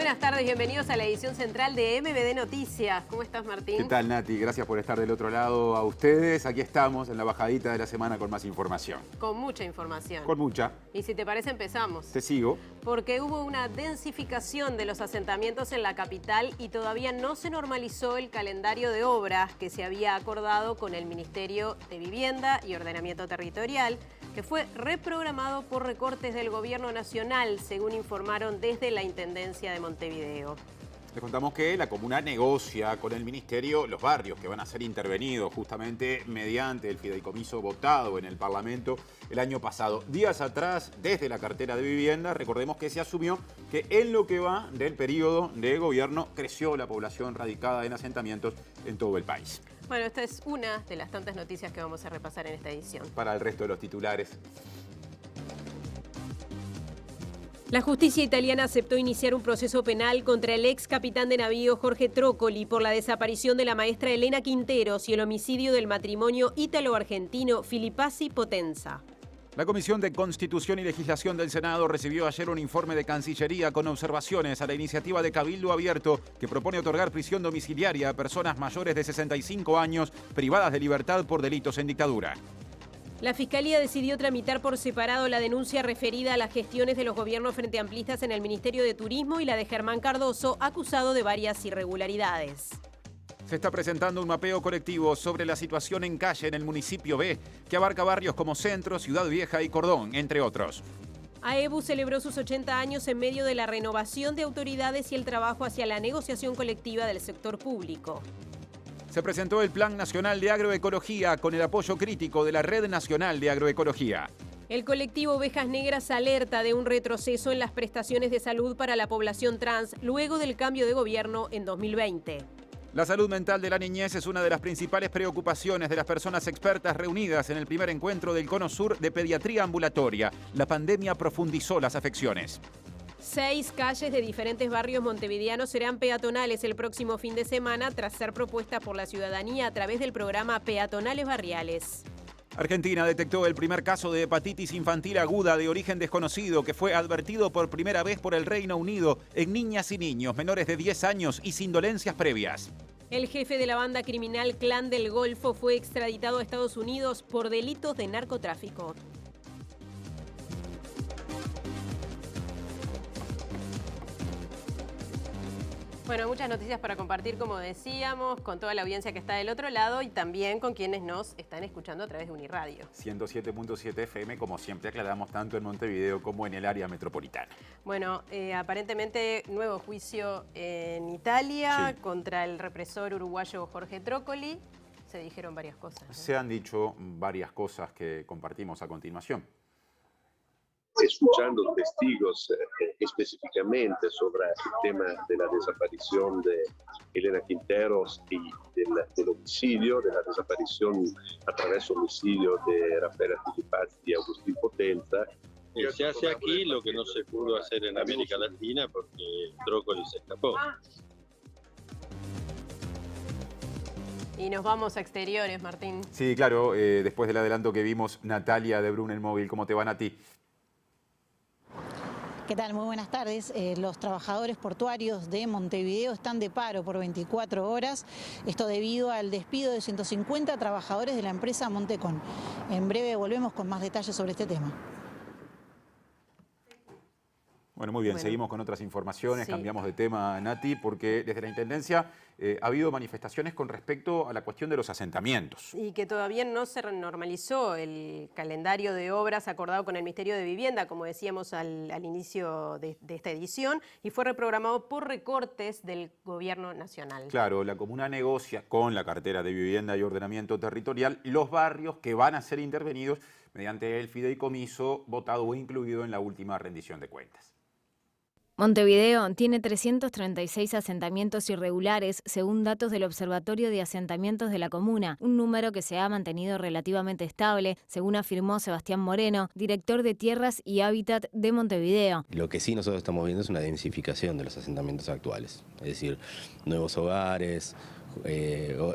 buenas tardes, bienvenidos a la edición central de MBD Noticias. ¿Cómo estás, Martín? ¿Qué tal, Nati? Gracias por estar del otro lado a ustedes. Aquí estamos en la bajadita de la semana con más información. Con mucha información. Con mucha. Y si te parece, empezamos. Te sigo. Porque hubo una densificación de los asentamientos en la capital y todavía no se normalizó el calendario de obras que se había acordado con el Ministerio de Vivienda y Ordenamiento Territorial, que fue reprogramado por recortes del Gobierno Nacional, según informaron desde la Intendencia de Montevideo. Les contamos que la comuna negocia con el Ministerio los barrios que van a ser intervenidos justamente mediante el fideicomiso votado en el Parlamento el año pasado. Días atrás, desde la cartera de vivienda, recordemos que se asumió que en lo que va del periodo de gobierno creció la población radicada en asentamientos en todo el país. Bueno, esta es una de las tantas noticias que vamos a repasar en esta edición. Para el resto de los titulares. La justicia italiana aceptó iniciar un proceso penal contra el ex capitán de navío Jorge Trócoli por la desaparición de la maestra Elena Quinteros y el homicidio del matrimonio ítalo-argentino Filipazzi Potenza. La Comisión de Constitución y Legislación del Senado recibió ayer un informe de Cancillería con observaciones a la iniciativa de Cabildo Abierto que propone otorgar prisión domiciliaria a personas mayores de 65 años privadas de libertad por delitos en dictadura. La Fiscalía decidió tramitar por separado la denuncia referida a las gestiones de los gobiernos frente amplistas en el Ministerio de Turismo y la de Germán Cardoso, acusado de varias irregularidades. Se está presentando un mapeo colectivo sobre la situación en calle en el municipio B, que abarca barrios como Centro, Ciudad Vieja y Cordón, entre otros. AEBU celebró sus 80 años en medio de la renovación de autoridades y el trabajo hacia la negociación colectiva del sector público. Se presentó el Plan Nacional de Agroecología con el apoyo crítico de la Red Nacional de Agroecología. El colectivo Ovejas Negras alerta de un retroceso en las prestaciones de salud para la población trans luego del cambio de gobierno en 2020. La salud mental de la niñez es una de las principales preocupaciones de las personas expertas reunidas en el primer encuentro del Cono Sur de Pediatría Ambulatoria. La pandemia profundizó las afecciones. 6 calles de diferentes barrios montevideanos serán peatonales el próximo fin de semana tras ser propuestas por la ciudadanía a través del programa Peatonales Barriales. Argentina detectó el primer caso de hepatitis infantil aguda de origen desconocido que fue advertido por primera vez por el Reino Unido en niñas y niños menores de 10 años y sin dolencias previas. El jefe de la banda criminal Clan del Golfo fue extraditado a Estados Unidos por delitos de narcotráfico. Bueno, muchas noticias para compartir, como decíamos, con toda la audiencia que está del otro lado y también con quienes nos están escuchando a través de Uniradio. 107.7 FM, como siempre aclaramos, tanto en Montevideo como en el área metropolitana. Bueno, aparentemente nuevo juicio en Italia contra el represor uruguayo Jorge Trócoli. Se dijeron varias cosas, ¿no? Se han dicho varias cosas que compartimos a continuación. Escuchando testigos específicamente sobre el tema de la desaparición de Elena Quinteros y del homicidio, de la desaparición a través del homicidio de Rafael Filipazzi y Agustín Potenza. Se hace aquí lo que no se pudo hacer en América Latina porque Trócoli se escapó. Y nos vamos a exteriores, Martín. Sí, claro, después del adelanto que vimos, Natalia de Brunel Móvil, ¿cómo te van a ti? ¿Qué tal? Muy buenas tardes. Los trabajadores portuarios de Montevideo están de paro por 24 horas. Esto debido al despido de 150 trabajadores de la empresa Montecón. En breve volvemos con más detalles sobre este tema. Bueno, muy bien, seguimos con otras informaciones, cambiamos de tema, Nati, porque desde la Intendencia ha habido manifestaciones con respecto a la cuestión de los asentamientos. Y que todavía no se normalizó el calendario de obras acordado con el Ministerio de Vivienda, como decíamos al inicio de esta edición, y fue reprogramado por recortes del Gobierno Nacional. Claro, la comuna negocia con la cartera de Vivienda y Ordenamiento Territorial los barrios que van a ser intervenidos mediante el fideicomiso votado o incluido en la última rendición de cuentas. Montevideo tiene 336 asentamientos irregulares, según datos del Observatorio de Asentamientos de la Comuna, un número que se ha mantenido relativamente estable, según afirmó Sebastián Moreno, director de Tierras y Hábitat de Montevideo. Lo que sí nosotros estamos viendo es una densificación de los asentamientos actuales, es decir, nuevos hogares,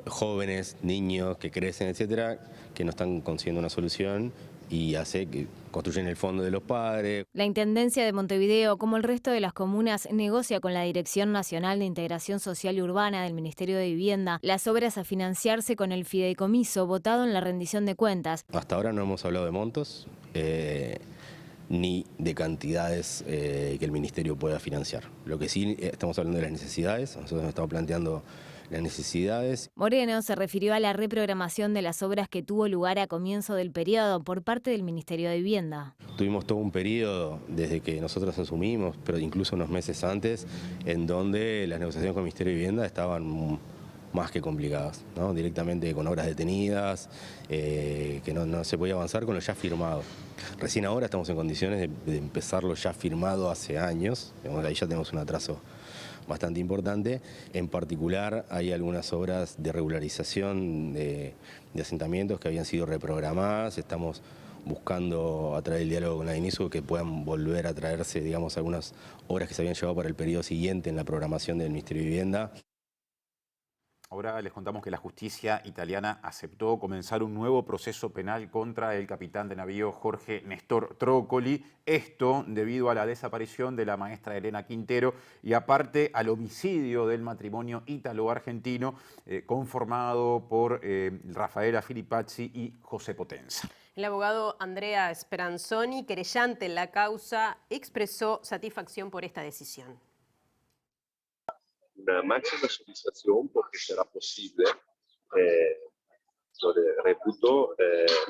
jóvenes, niños que crecen, etcétera, que no están consiguiendo una solución y hace que construyen el fondo de los padres. La Intendencia de Montevideo, como el resto de las comunas, negocia con la Dirección Nacional de Integración Social y Urbana del Ministerio de Vivienda las obras a financiarse con el fideicomiso votado en la rendición de cuentas. Hasta ahora no hemos hablado de montos ni de cantidades que el Ministerio pueda financiar. Lo que sí estamos hablando de las necesidades, nosotros nos estamos planteando las necesidades. Moreno se refirió a la reprogramación de las obras que tuvo lugar a comienzo del periodo por parte del Ministerio de Vivienda. Tuvimos todo un periodo desde que nosotros asumimos, pero incluso unos meses antes, en donde las negociaciones con el Ministerio de Vivienda estaban más que complicadas, ¿no? Directamente con obras detenidas, que no se podía avanzar con lo ya firmado. Recién ahora estamos en condiciones de empezar lo ya firmado hace años, ahí ya tenemos un atraso bastante importante. En particular hay algunas obras de regularización de asentamientos que habían sido reprogramadas. Estamos buscando a través del diálogo con la INISU que puedan volver a traerse, digamos, algunas obras que se habían llevado para el periodo siguiente en la programación del Ministerio de Vivienda. Ahora les contamos que la justicia italiana aceptó comenzar un nuevo proceso penal contra el capitán de navío Jorge Néstor Trócoli. Esto debido a la desaparición de la maestra Elena Quintero y aparte al homicidio del matrimonio ítalo-argentino conformado por Rafaela Filipazzi y José Potenza. El abogado Andrea Speranzoni, querellante en la causa, expresó satisfacción por esta decisión. Una máxima satisfacción porque será posible, reputo,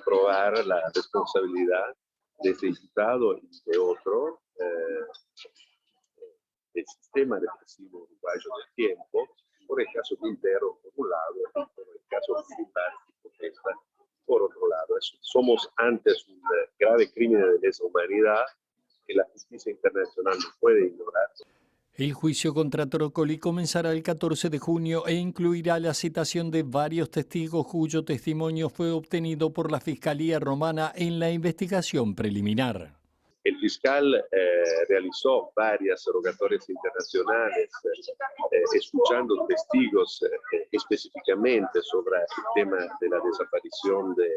probar la responsabilidad de este imputado y de otro del sistema represivo uruguayo del tiempo, por el caso Quintero por un lado y por el caso Filipazzi y Potenza por otro lado. Somos antes un grave crimen de lesa humanidad que la justicia internacional no puede ignorar. El juicio contra Trócoli comenzará el 14 de junio e incluirá la citación de varios testigos cuyo testimonio fue obtenido por la Fiscalía Romana en la investigación preliminar. El fiscal realizó varias rogatorias internacionales, escuchando testigos específicamente sobre el tema de la desaparición de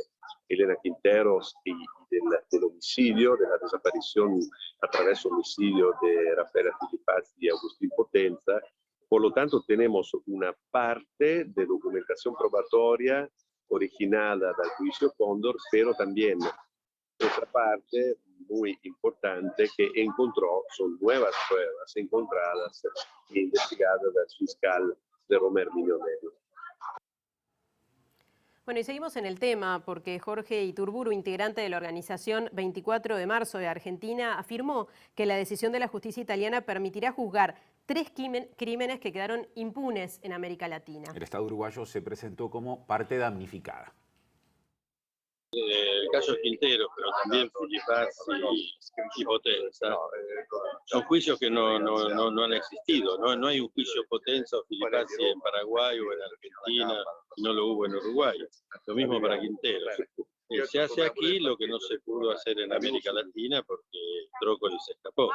Elena Quinteros y del homicidio, de la desaparición a través del homicidio de Rafaela Filipazzi y Agustín Potenza. Por lo tanto, tenemos una parte de documentación probatoria originada del juicio Cóndor, pero también otra parte muy importante que encontró, son nuevas pruebas encontradas e investigadas del fiscal de Romer Miñonello. Bueno, y seguimos en el tema porque Jorge Iturburu, integrante de la organización 24 de marzo de Argentina, afirmó que la decisión de la justicia italiana permitirá juzgar 3 crímenes que quedaron impunes en América Latina. El Estado uruguayo se presentó como parte damnificada. El caso Quintero, pero también Filipazzi y Potenza, son juicios que no han existido. No hay un juicio Potenza o Filipazzi en Paraguay o en Argentina, no lo hubo en Uruguay. Lo mismo para Quintero. Se hace aquí lo que no se pudo hacer en América Latina porque Trócoli se escapó.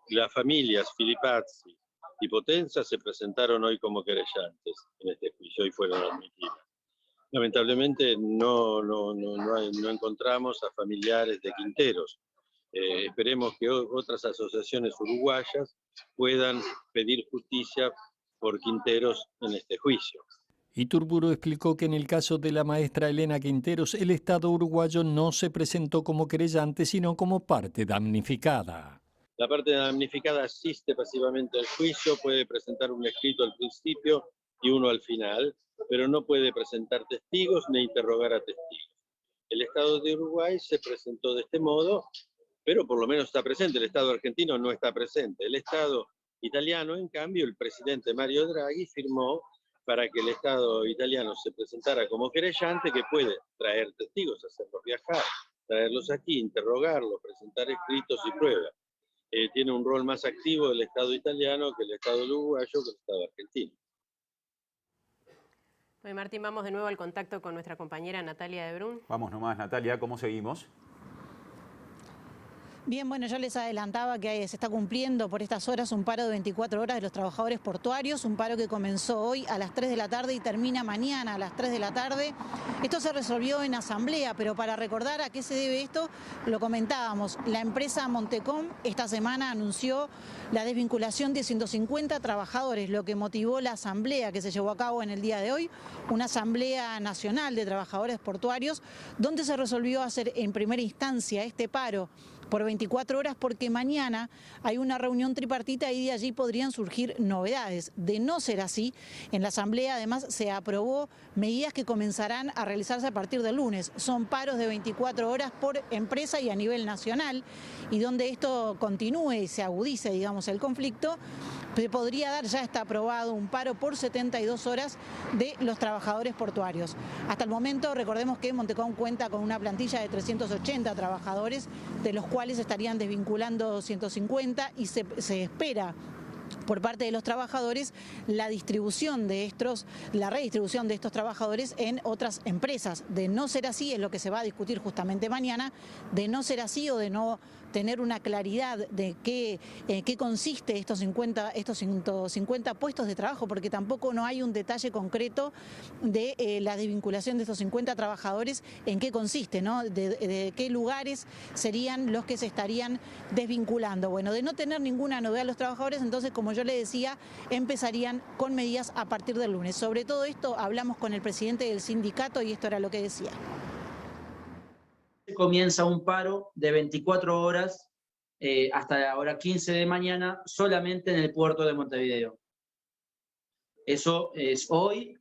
Las familias Filipazzi y Potenza se presentaron hoy como querellantes en este juicio y fueron admitidas. Lamentablemente no encontramos a familiares de Quinteros. Esperemos que otras asociaciones uruguayas puedan pedir justicia por Quinteros en este juicio. Iturburu explicó que en el caso de la maestra Elena Quinteros, el Estado uruguayo no se presentó como querellante, sino como parte damnificada. La parte damnificada asiste pasivamente al juicio, puede presentar un escrito al principio y uno al final, pero no puede presentar testigos ni interrogar a testigos. El Estado de Uruguay se presentó de este modo, pero por lo menos está presente. El Estado argentino no está presente. El Estado italiano, en cambio, el presidente Mario Draghi firmó para que el Estado italiano se presentara como querellante, que puede traer testigos, hacerlos viajar, traerlos aquí, interrogarlos, presentar escritos y pruebas. Tiene un rol más activo el Estado italiano que el Estado uruguayo, que el Estado argentino. Hoy, Martín, vamos de nuevo al contacto con nuestra compañera Natalia de Brun. Vamos nomás, Natalia, ¿cómo seguimos? Bien, bueno, yo les adelantaba que se está cumpliendo por estas horas un paro de 24 horas de los trabajadores portuarios, un paro que comenzó hoy a las 3 de la tarde y termina mañana a las 3 de la tarde. Esto se resolvió en asamblea, pero para recordar a qué se debe esto, lo comentábamos. La empresa Montecom esta semana anunció la desvinculación de 150 trabajadores, lo que motivó la asamblea que se llevó a cabo en el día de hoy, una asamblea nacional de trabajadores portuarios, donde se resolvió hacer en primera instancia este paro por 24 horas porque mañana hay una reunión tripartita y de allí podrían surgir novedades. De no ser así, en la asamblea además se aprobó medidas que comenzarán a realizarse a partir del lunes. Son paros de 24 horas por empresa y a nivel nacional, y donde esto continúe y se agudice, digamos, el conflicto, se podría dar, ya está aprobado, un paro por 72 horas de los trabajadores portuarios. Hasta el momento, recordemos que Montecom cuenta con una plantilla de 380 trabajadores, de los cuales estarían desvinculando 150 y se espera por parte de los trabajadores la redistribución de estos trabajadores en otras empresas. De no ser así, es lo que se va a discutir justamente mañana, de no ser así o de no tener una claridad de qué consiste estos 150 puestos de trabajo, porque tampoco no hay un detalle concreto de la desvinculación de estos 50 trabajadores, en qué consiste, ¿no? De qué lugares serían los que se estarían desvinculando. Bueno, de no tener ninguna novedad los trabajadores, entonces, como yo le decía, empezarían con medidas a partir del lunes. Sobre todo esto hablamos con el presidente del sindicato y esto era lo que decía. Comienza un paro de 24 horas hasta la hora 15 de mañana solamente en el puerto de Montevideo. Eso es hoy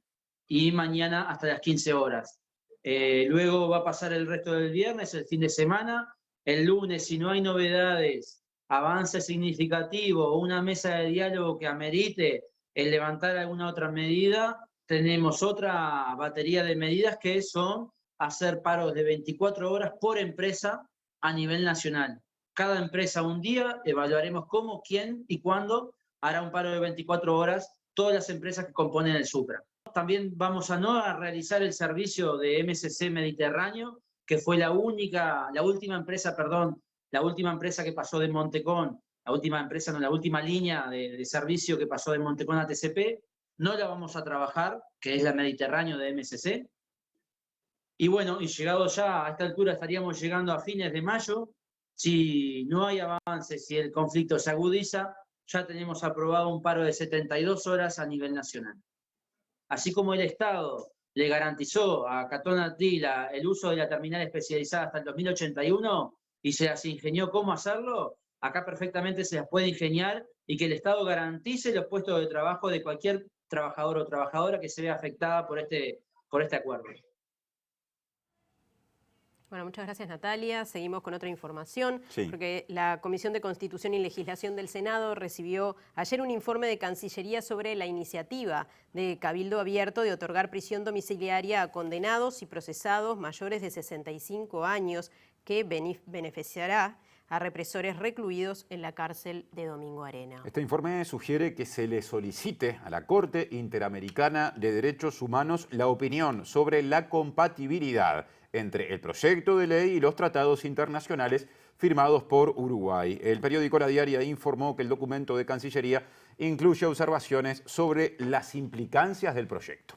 y mañana hasta las 15 horas. Luego va a pasar el resto del viernes, el fin de semana. El lunes, si no hay novedades, avance significativo o una mesa de diálogo que amerite el levantar alguna otra medida, tenemos otra batería de medidas que son hacer paros de 24 horas por empresa a nivel nacional. Cada empresa un día, evaluaremos cómo, quién y cuándo hará un paro de 24 horas, todas las empresas que componen el Supra. También vamos a realizar el servicio de MSC Mediterráneo, que fue la última empresa que pasó de Montecom, la última línea de servicio que pasó de Montecom a TCP. No la vamos a trabajar, que es la Mediterráneo de MSC. Y bueno, y llegado ya a esta altura estaríamos llegando a fines de mayo. Si no hay avances, si el conflicto se agudiza, ya tenemos aprobado un paro de 72 horas a nivel nacional. Así como el Estado le garantizó a Catón Atila el uso de la terminal especializada hasta el 2081 y se las ingenió cómo hacerlo, acá perfectamente se las puede ingeniar y que el Estado garantice los puestos de trabajo de cualquier trabajador o trabajadora que se vea afectada por este acuerdo. Bueno, muchas gracias, Natalia. Seguimos con otra información, sí, porque la Comisión de Constitución y Legislación del Senado recibió ayer un informe de Cancillería sobre la iniciativa de Cabildo Abierto de otorgar prisión domiciliaria a condenados y procesados mayores de 65 años que beneficiará a represores recluidos en la cárcel de Domingo Arena. Este informe sugiere que se le solicite a la Corte Interamericana de Derechos Humanos la opinión sobre la compatibilidad entre el proyecto de ley y los tratados internacionales firmados por Uruguay. El periódico La Diaria informó que el documento de Cancillería incluye observaciones sobre las implicancias del proyecto.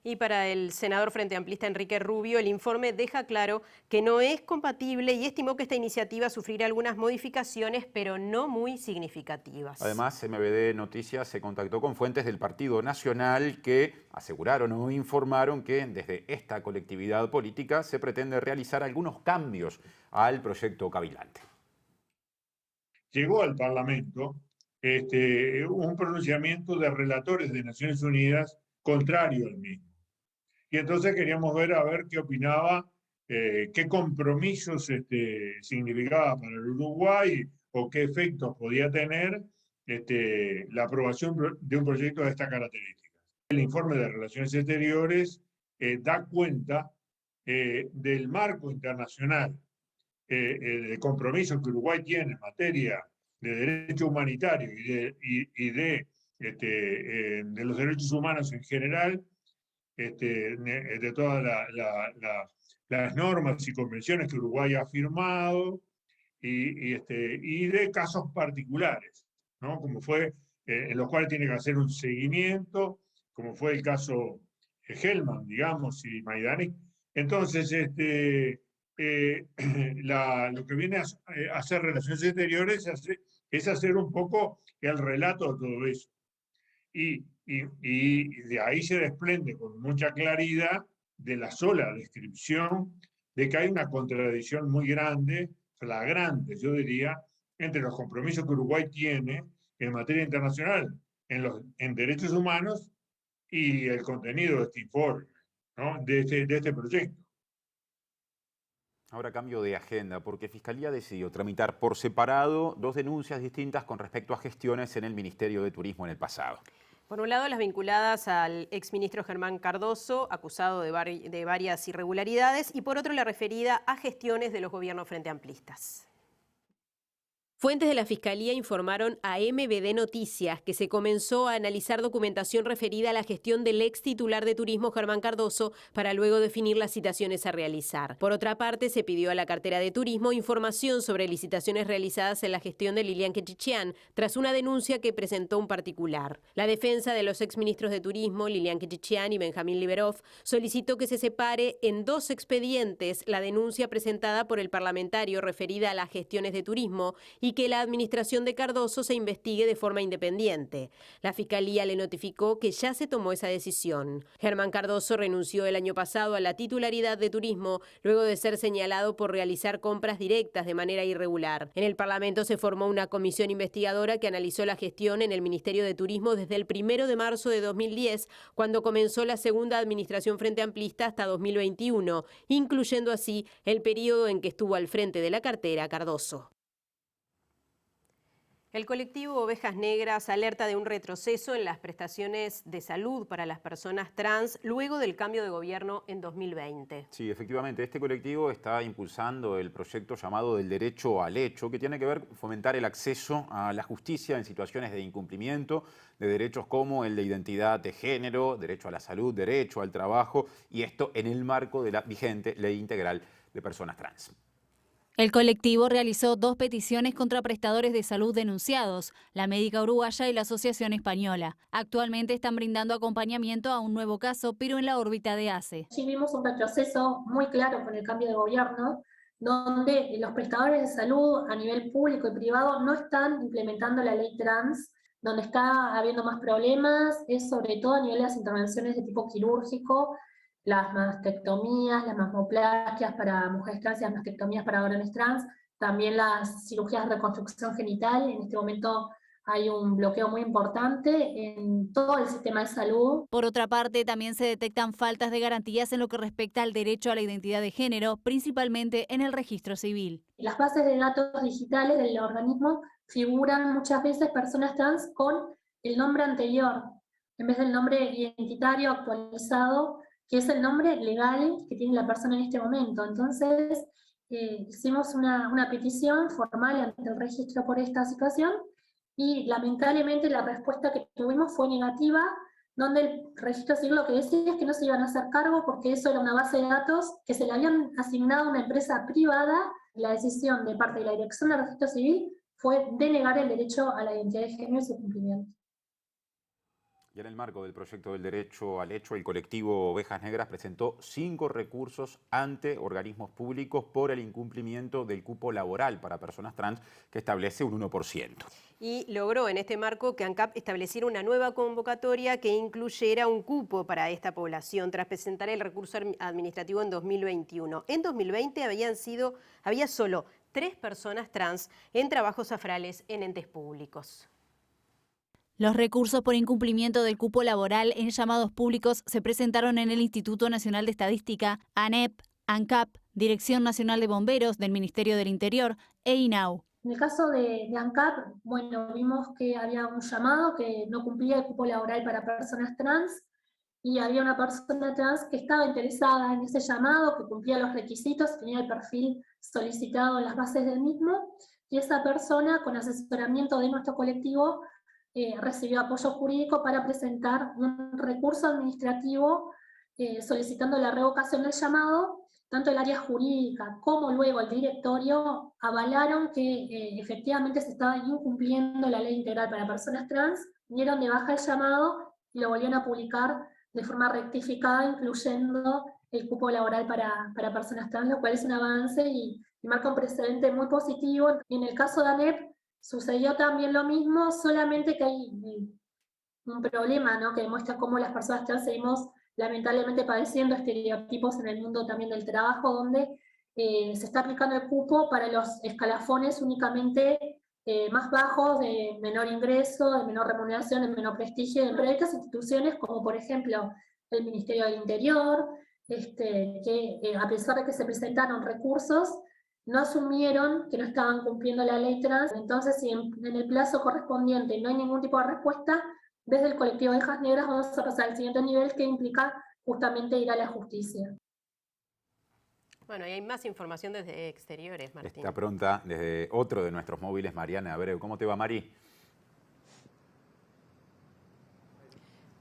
Y para el senador Frente Amplista Enrique Rubio, el informe deja claro que no es compatible y estimó que esta iniciativa sufrirá algunas modificaciones, pero no muy significativas. Además, MBD Noticias se contactó con fuentes del Partido Nacional que aseguraron o informaron que desde esta colectividad política se pretende realizar algunos cambios al proyecto cavilante. Llegó al Parlamento un pronunciamiento de relatores de Naciones Unidas contrario al mismo. Y entonces queríamos ver qué opinaba, qué compromisos significaba para el Uruguay o qué efectos podía tener la aprobación de un proyecto de estas características. El informe de Relaciones Exteriores da cuenta del marco internacional, el compromiso que Uruguay tiene en materia de derecho humanitario y de los derechos humanos en general, de toda la las normas y convenciones que Uruguay ha firmado y de casos particulares, ¿no? Como fue, en los cuales tiene que hacer un seguimiento, como fue el caso Hellman, digamos, y Maidani. Entonces, lo que viene a hacer Relaciones Exteriores es hacer un poco el relato de todo eso. Y de ahí se desprende con mucha claridad de la sola descripción de que hay una contradicción muy grande, flagrante, yo diría, entre los compromisos que Uruguay tiene en materia internacional, en derechos humanos, y el contenido de este informe, ¿no? de este proyecto. Ahora cambio de agenda, porque Fiscalía decidió tramitar por separado 2 denuncias distintas con respecto a gestiones en el Ministerio de Turismo en el pasado. Por un lado, las vinculadas al exministro Germán Cardoso, acusado de varias irregularidades, y por otro, la referida a gestiones de los gobiernos frente amplistas. Fuentes de la Fiscalía informaron a MBD Noticias que se comenzó a analizar documentación referida a la gestión del ex titular de Turismo Germán Cardoso para luego definir las citaciones a realizar. Por otra parte, se pidió a la cartera de Turismo información sobre licitaciones realizadas en la gestión de Lilian Quechichian tras una denuncia que presentó un particular. La defensa de los exministros de Turismo, Lilian Quechichian y Benjamín Liberov, solicitó que se separe en 2 expedientes la denuncia presentada por el parlamentario referida a las gestiones de turismo y que la administración de Cardoso se investigue de forma independiente. La Fiscalía le notificó que ya se tomó esa decisión. Germán Cardoso renunció el año pasado a la titularidad de Turismo luego de ser señalado por realizar compras directas de manera irregular. En el Parlamento se formó una comisión investigadora que analizó la gestión en el Ministerio de Turismo desde el 1 de marzo de 2010, cuando comenzó la segunda administración frente amplista hasta 2021, incluyendo así el periodo en que estuvo al frente de la cartera Cardoso. El colectivo Ovejas Negras alerta de un retroceso en las prestaciones de salud para las personas trans luego del cambio de gobierno en 2020. Sí, efectivamente, este colectivo está impulsando el proyecto llamado del derecho al hecho, que tiene que ver con fomentar el acceso a la justicia en situaciones de incumplimiento de derechos como el de identidad de género, derecho a la salud, derecho al trabajo, y esto en el marco de la vigente Ley Integral de Personas Trans. El colectivo realizó 2 peticiones contra prestadores de salud denunciados, la Médica Uruguaya y la Asociación Española. Actualmente están brindando acompañamiento a un nuevo caso, pero en la órbita de ACE. Sí vimos un retroceso muy claro con el cambio de gobierno, donde los prestadores de salud a nivel público y privado no están implementando la ley trans. Donde está habiendo más problemas es sobre todo a nivel de las intervenciones de tipo quirúrgico, las mastectomías, las mammoplastias para mujeres trans y las mastectomías para varones trans, también las cirugías de reconstrucción genital. En este momento hay un bloqueo muy importante en todo el sistema de salud. Por otra parte, también se detectan faltas de garantías en lo que respecta al derecho a la identidad de género, principalmente en el registro civil. En las bases de datos digitales del organismo figuran muchas veces personas trans con el nombre anterior, en vez del nombre identitario actualizado, que es el nombre legal que tiene la persona en este momento. Entonces, hicimos una petición formal ante el registro por esta situación, y lamentablemente la respuesta que tuvimos fue negativa, donde el registro civil lo que decía es que no se iban a hacer cargo porque eso era una base de datos que se le habían asignado a una empresa privada. La decisión de parte de la dirección del registro civil fue denegar el derecho a la identidad de género y su cumplimiento. Y en el marco del proyecto del derecho al hecho, el colectivo Ovejas Negras presentó 5 recursos ante organismos públicos por el incumplimiento del cupo laboral para personas trans que establece un 1%. Y logró en este marco que ANCAP estableciera una nueva convocatoria que incluyera un cupo para esta población tras presentar el recurso administrativo en 2021. En 2020 había solo 3 personas trans en trabajos afrales en entes públicos. Los recursos por incumplimiento del cupo laboral en llamados públicos se presentaron en el Instituto Nacional de Estadística, ANEP, ANCAP, Dirección Nacional de Bomberos del Ministerio del Interior e INAU. En el caso de ANCAP, bueno, vimos que había un llamado que no cumplía el cupo laboral para personas trans, y había una persona trans que estaba interesada en ese llamado, que cumplía los requisitos, tenía el perfil solicitado en las bases del mismo, y esa persona, con asesoramiento de nuestro colectivo, recibió apoyo jurídico para presentar un recurso administrativo solicitando la revocación del llamado tanto el área jurídica como luego el directorio avalaron que efectivamente se estaba incumpliendo la ley integral para personas trans, dieron de baja el llamado y lo volvieron a publicar de forma rectificada, incluyendo el cupo laboral para personas trans, lo cual es un avance y marca un precedente muy positivo. Y en el caso de ANEP sucedió también lo mismo, solamente que hay un problema, ¿no?, que demuestra cómo las personas trans seguimos lamentablemente padeciendo estereotipos en el mundo también del trabajo, donde se está aplicando el cupo para los escalafones únicamente más bajos, de menor ingreso, de menor remuneración, de menor prestigio, en estas instituciones como por ejemplo el Ministerio del Interior, que a pesar de que se presentaron recursos, no asumieron que no estaban cumpliendo la ley trans. Entonces, si en el plazo correspondiente no hay ningún tipo de respuesta, desde el colectivo de Hijas Negras vamos a pasar al siguiente nivel, que implica justamente ir a la justicia. Bueno, y hay más información desde exteriores, Martín. Está pronta desde otro de nuestros móviles, Mariana Abreu. ¿Cómo te va, Mari?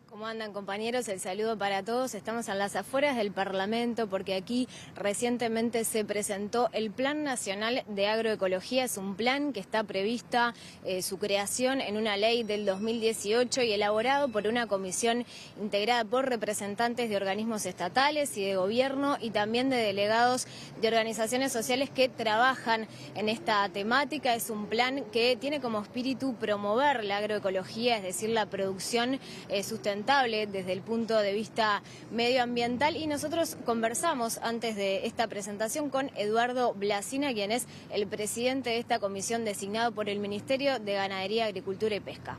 ¿Cómo andan, compañeros? El saludo para todos. Estamos en las afueras del Parlamento porque aquí recientemente se presentó el Plan Nacional de Agroecología. Es un plan que está prevista su creación en una ley del 2018 y elaborado por una comisión integrada por representantes de organismos estatales y de gobierno y también de delegados de organizaciones sociales que trabajan en esta temática. Es un plan que tiene como espíritu promover la agroecología, es decir, la producción sustentable desde el punto de vista medioambiental, y nosotros conversamos antes de esta presentación con Eduardo Blasina, quien es el presidente de esta comisión designado por el Ministerio de Ganadería, Agricultura y Pesca.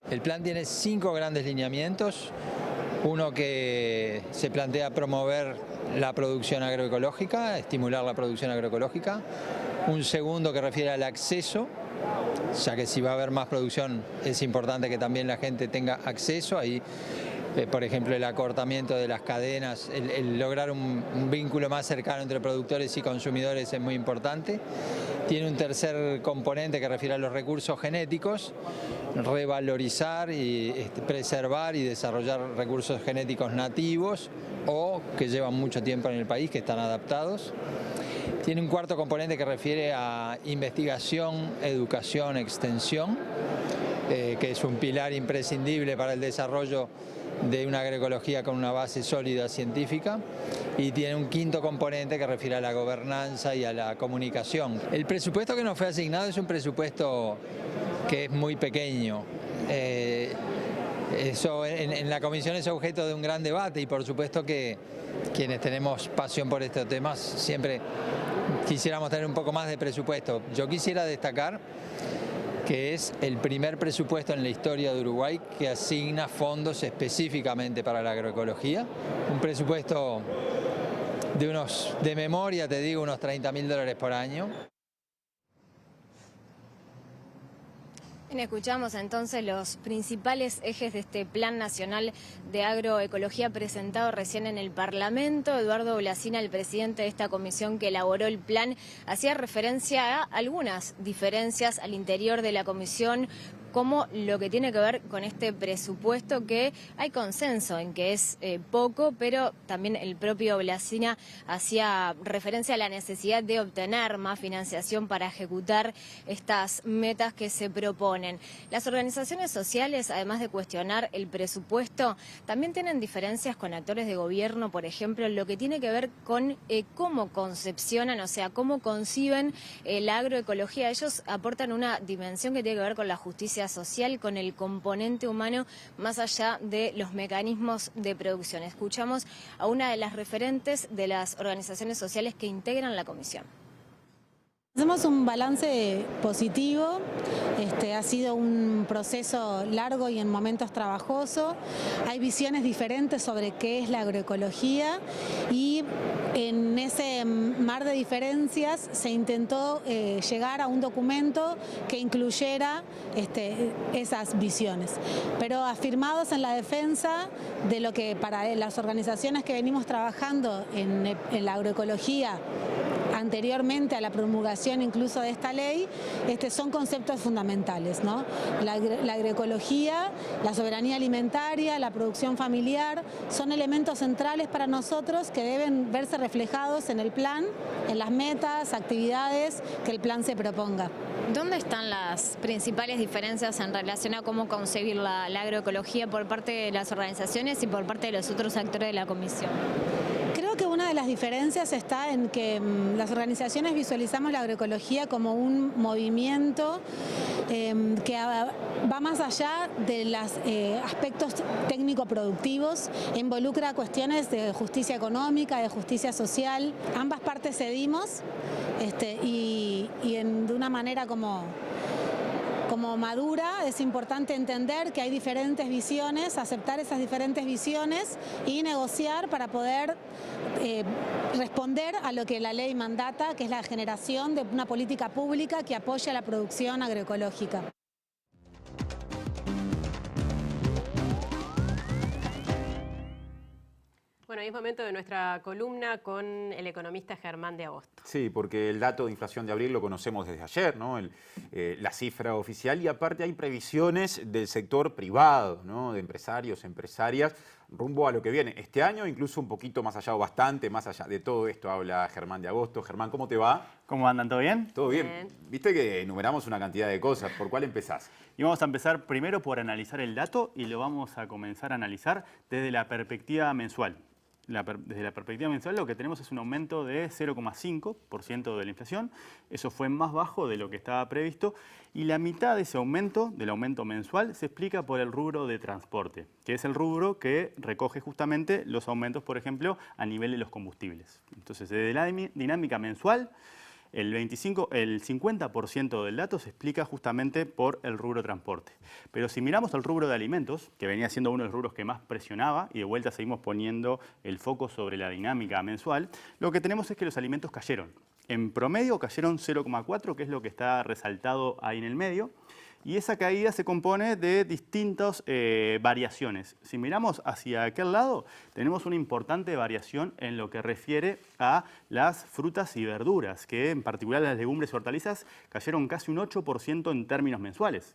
El plan tiene 5 grandes lineamientos. Uno que se plantea promover la producción agroecológica, estimular la producción agroecológica. Un segundo que refiere al acceso, ya que si va a haber más producción es importante que también la gente tenga acceso. Ahí, por ejemplo, el acortamiento de las cadenas, el lograr un vínculo más cercano entre productores y consumidores es muy importante. Tiene un tercer componente que refiere a los recursos genéticos, revalorizar y preservar y desarrollar recursos genéticos nativos o que llevan mucho tiempo en el país, que están adaptados. Tiene un cuarto componente que refiere a investigación, educación, extensión, que es un pilar imprescindible para el desarrollo de una agroecología con una base sólida científica. Y tiene un quinto componente que refiere a la gobernanza y a la comunicación. El presupuesto que nos fue asignado es un presupuesto que es muy pequeño. Eso en la comisión es objeto de un gran debate y por supuesto que quienes tenemos pasión por estos temas siempre quisiéramos tener un poco más de presupuesto. Yo quisiera destacar que es el primer presupuesto en la historia de Uruguay que asigna fondos específicamente para la agroecología. Un presupuesto de memoria, te digo, unos $30.000 por año. Bien, escuchamos entonces los principales ejes de este Plan Nacional de Agroecología presentado recién en el Parlamento. Eduardo Blasina, el presidente de esta comisión que elaboró el plan, hacía referencia a algunas diferencias al interior de la comisión, como lo que tiene que ver con este presupuesto, que hay consenso en que es poco, pero también el propio Blasina hacía referencia a la necesidad de obtener más financiación para ejecutar estas metas que se proponen. Las organizaciones sociales, además de cuestionar el presupuesto, también tienen diferencias con actores de gobierno, por ejemplo, en lo que tiene que ver con cómo concepcionan, o sea, cómo conciben la agroecología. Ellos aportan una dimensión que tiene que ver con la justicia social, con el componente humano, más allá de los mecanismos de producción. Escuchamos a una de las referentes de las organizaciones sociales que integran la comisión. Hacemos un balance positivo, ha sido un proceso largo y en momentos trabajoso. Hay visiones diferentes sobre qué es la agroecología y en ese mar de diferencias se intentó llegar a un documento que incluyera esas visiones, pero afirmados en la defensa de lo que para las organizaciones que venimos trabajando en la agroecología anteriormente a la promulgación incluso de esta ley, son conceptos fundamentales, ¿no? La agroecología, la soberanía alimentaria, la producción familiar, son elementos centrales para nosotros que deben verse reflejados en el plan, en las metas, actividades que el plan se proponga. ¿Dónde están las principales diferencias en relación a cómo concebir la agroecología por parte de las organizaciones y por parte de los otros actores de la Comisión? Creo que una de las diferencias está en que las organizaciones visualizamos la agroecología como un movimiento que va más allá de los aspectos técnico-productivos, involucra cuestiones de justicia económica, de justicia social. Ambas partes cedimos y de una manera como madura es importante entender que hay diferentes visiones, aceptar esas diferentes visiones y negociar para poder responder a lo que la ley mandata, que es la generación de una política pública que apoye a la producción agroecológica. Bueno, es momento de nuestra columna con el economista Germán de Agosto. Sí, porque el dato de inflación de abril lo conocemos desde ayer, ¿no? La cifra oficial, y aparte hay previsiones del sector privado, ¿no? De empresarios, empresarias, rumbo a lo que viene este año, incluso un poquito más allá o bastante más allá de todo esto. Habla Germán de Agosto. Germán, ¿cómo te va? ¿Cómo andan? ¿Todo bien? Todo bien. Viste que enumeramos una cantidad de cosas. ¿Por cuál empezás? Y vamos a empezar primero por analizar el dato y lo vamos a comenzar a analizar desde la perspectiva mensual. Desde la perspectiva mensual lo que tenemos es un aumento de 0,5% de la inflación. Eso fue más bajo de lo que estaba previsto y la mitad de ese aumento, del aumento mensual, se explica por el rubro de transporte, que es el rubro que recoge justamente los aumentos, por ejemplo, a nivel de los combustibles. Entonces, desde la dinámica mensual, el 50% del dato se explica justamente por el rubro transporte. Pero si miramos al rubro de alimentos, que venía siendo uno de los rubros que más presionaba, y de vuelta seguimos poniendo el foco sobre la dinámica mensual, lo que tenemos es que los alimentos cayeron. En promedio cayeron 0,4, que es lo que está resaltado ahí en el medio. Y esa caída se compone de distintas variaciones. Si miramos hacia aquel lado, tenemos una importante variación en lo que refiere a las frutas y verduras, que en particular las legumbres y hortalizas cayeron casi un 8% en términos mensuales.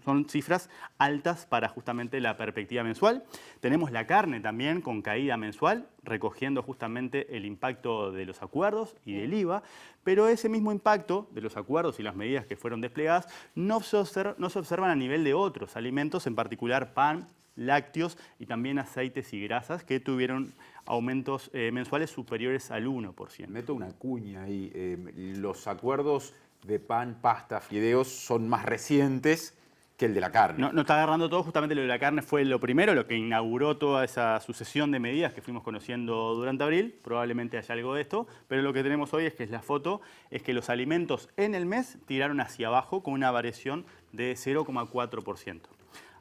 Son cifras altas para justamente la perspectiva mensual. Tenemos la carne también con caída mensual, recogiendo justamente el impacto de los acuerdos y del IVA, pero ese mismo impacto de los acuerdos y las medidas que fueron desplegadas no se observan a nivel de otros alimentos, en particular pan, lácteos y también aceites y grasas, que tuvieron aumentos mensuales superiores al 1%. Meto una cuña ahí. Los acuerdos de pan, pasta, fideos son más recientes que el de la carne. No está agarrando todo, justamente lo de la carne fue lo primero, lo que inauguró toda esa sucesión de medidas que fuimos conociendo durante abril. Probablemente haya algo de esto, pero lo que tenemos hoy es que la foto es que los alimentos en el mes tiraron hacia abajo con una variación de 0,4%.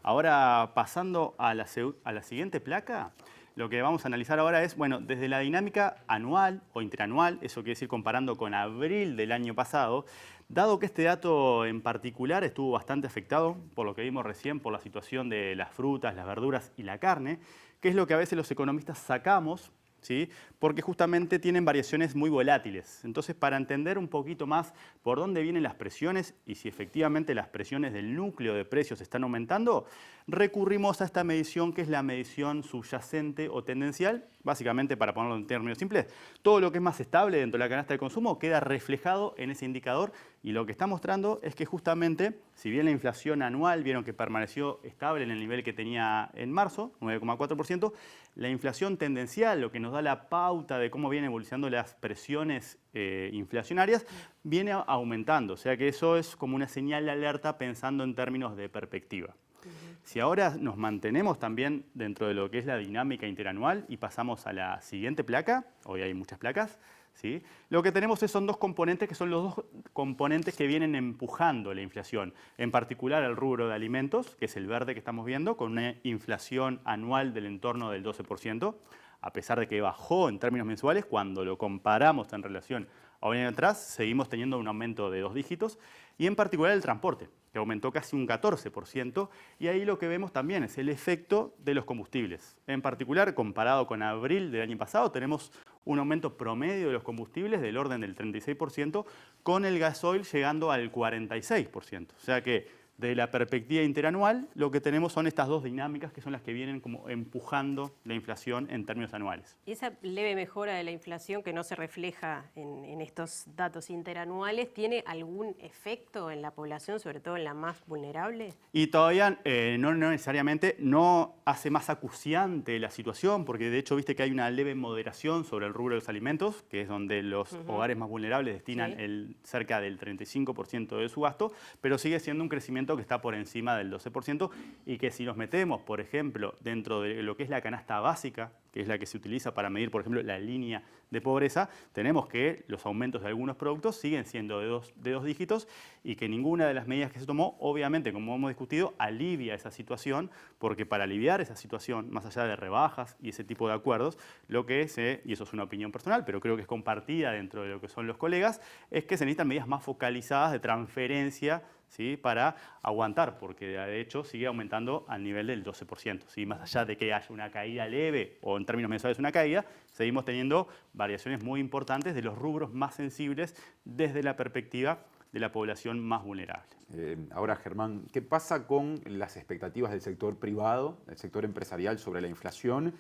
Ahora, pasando a la siguiente placa, lo que vamos a analizar ahora es, bueno, desde la dinámica anual o interanual, eso quiere decir comparando con abril del año pasado, dado que este dato en particular estuvo bastante afectado por lo que vimos recién, por la situación de las frutas, las verduras y la carne, que es lo que a veces los economistas sacamos, ¿sí? Porque justamente tienen variaciones muy volátiles. Entonces, para entender un poquito más por dónde vienen las presiones y si efectivamente las presiones del núcleo de precios están aumentando, recurrimos a esta medición que es la medición subyacente o tendencial. Básicamente, para ponerlo en términos simples, todo lo que es más estable dentro de la canasta de consumo queda reflejado en ese indicador y lo que está mostrando es que justamente, si bien la inflación anual vieron que permaneció estable en el nivel que tenía en marzo, 9,4%, la inflación tendencial, lo que nos da la pauta de cómo vienen evolucionando las presiones inflacionarias, viene aumentando. O sea que eso es como una señal de alerta pensando en términos de perspectiva. Si ahora nos mantenemos también dentro de lo que es la dinámica interanual y pasamos a la siguiente placa, hoy hay muchas placas, ¿sí? Lo que tenemos son dos componentes que son los dos componentes que vienen empujando la inflación. En particular el rubro de alimentos, que es el verde que estamos viendo, con una inflación anual del entorno del 12%, a pesar de que bajó en términos mensuales, cuando lo comparamos en relación a un año atrás, seguimos teniendo un aumento de 2 dígitos, y en particular el transporte, que aumentó casi un 14%, y ahí lo que vemos también es el efecto de los combustibles. En particular, comparado con abril del año pasado, tenemos un aumento promedio de los combustibles del orden del 36%, con el gasoil llegando al 46%. O sea que de la perspectiva interanual, lo que tenemos son estas dos dinámicas que son las que vienen como empujando la inflación en términos anuales. ¿Y esa leve mejora de la inflación que no se refleja en estos datos interanuales tiene algún efecto en la población, sobre todo en la más vulnerable? Y todavía no necesariamente no hace más acuciante la situación, porque de hecho viste que hay una leve moderación sobre el rubro de los alimentos, que es donde los hogares más vulnerables destinan cerca del 35% de su gasto, pero sigue siendo un crecimiento que está por encima del 12% y que si nos metemos, por ejemplo, dentro de lo que es la canasta básica, que es la que se utiliza para medir, por ejemplo, la línea de pobreza, tenemos que los aumentos de algunos productos siguen siendo de dos dígitos y que ninguna de las medidas que se tomó, obviamente, como hemos discutido, alivia esa situación, porque para aliviar esa situación, más allá de rebajas y ese tipo de acuerdos, lo que y eso es una opinión personal, pero creo que es compartida dentro de lo que son los colegas, es que se necesitan medidas más focalizadas de transferencia, ¿sí?, para aguantar, porque de hecho sigue aumentando al nivel del 12%. ¿Sí? Más allá de que haya una caída leve o en términos mensuales una caída, seguimos teniendo variaciones muy importantes de los rubros más sensibles desde la perspectiva de la población más vulnerable. Ahora, Germán, ¿qué pasa con las expectativas del sector privado, del sector empresarial sobre la inflación?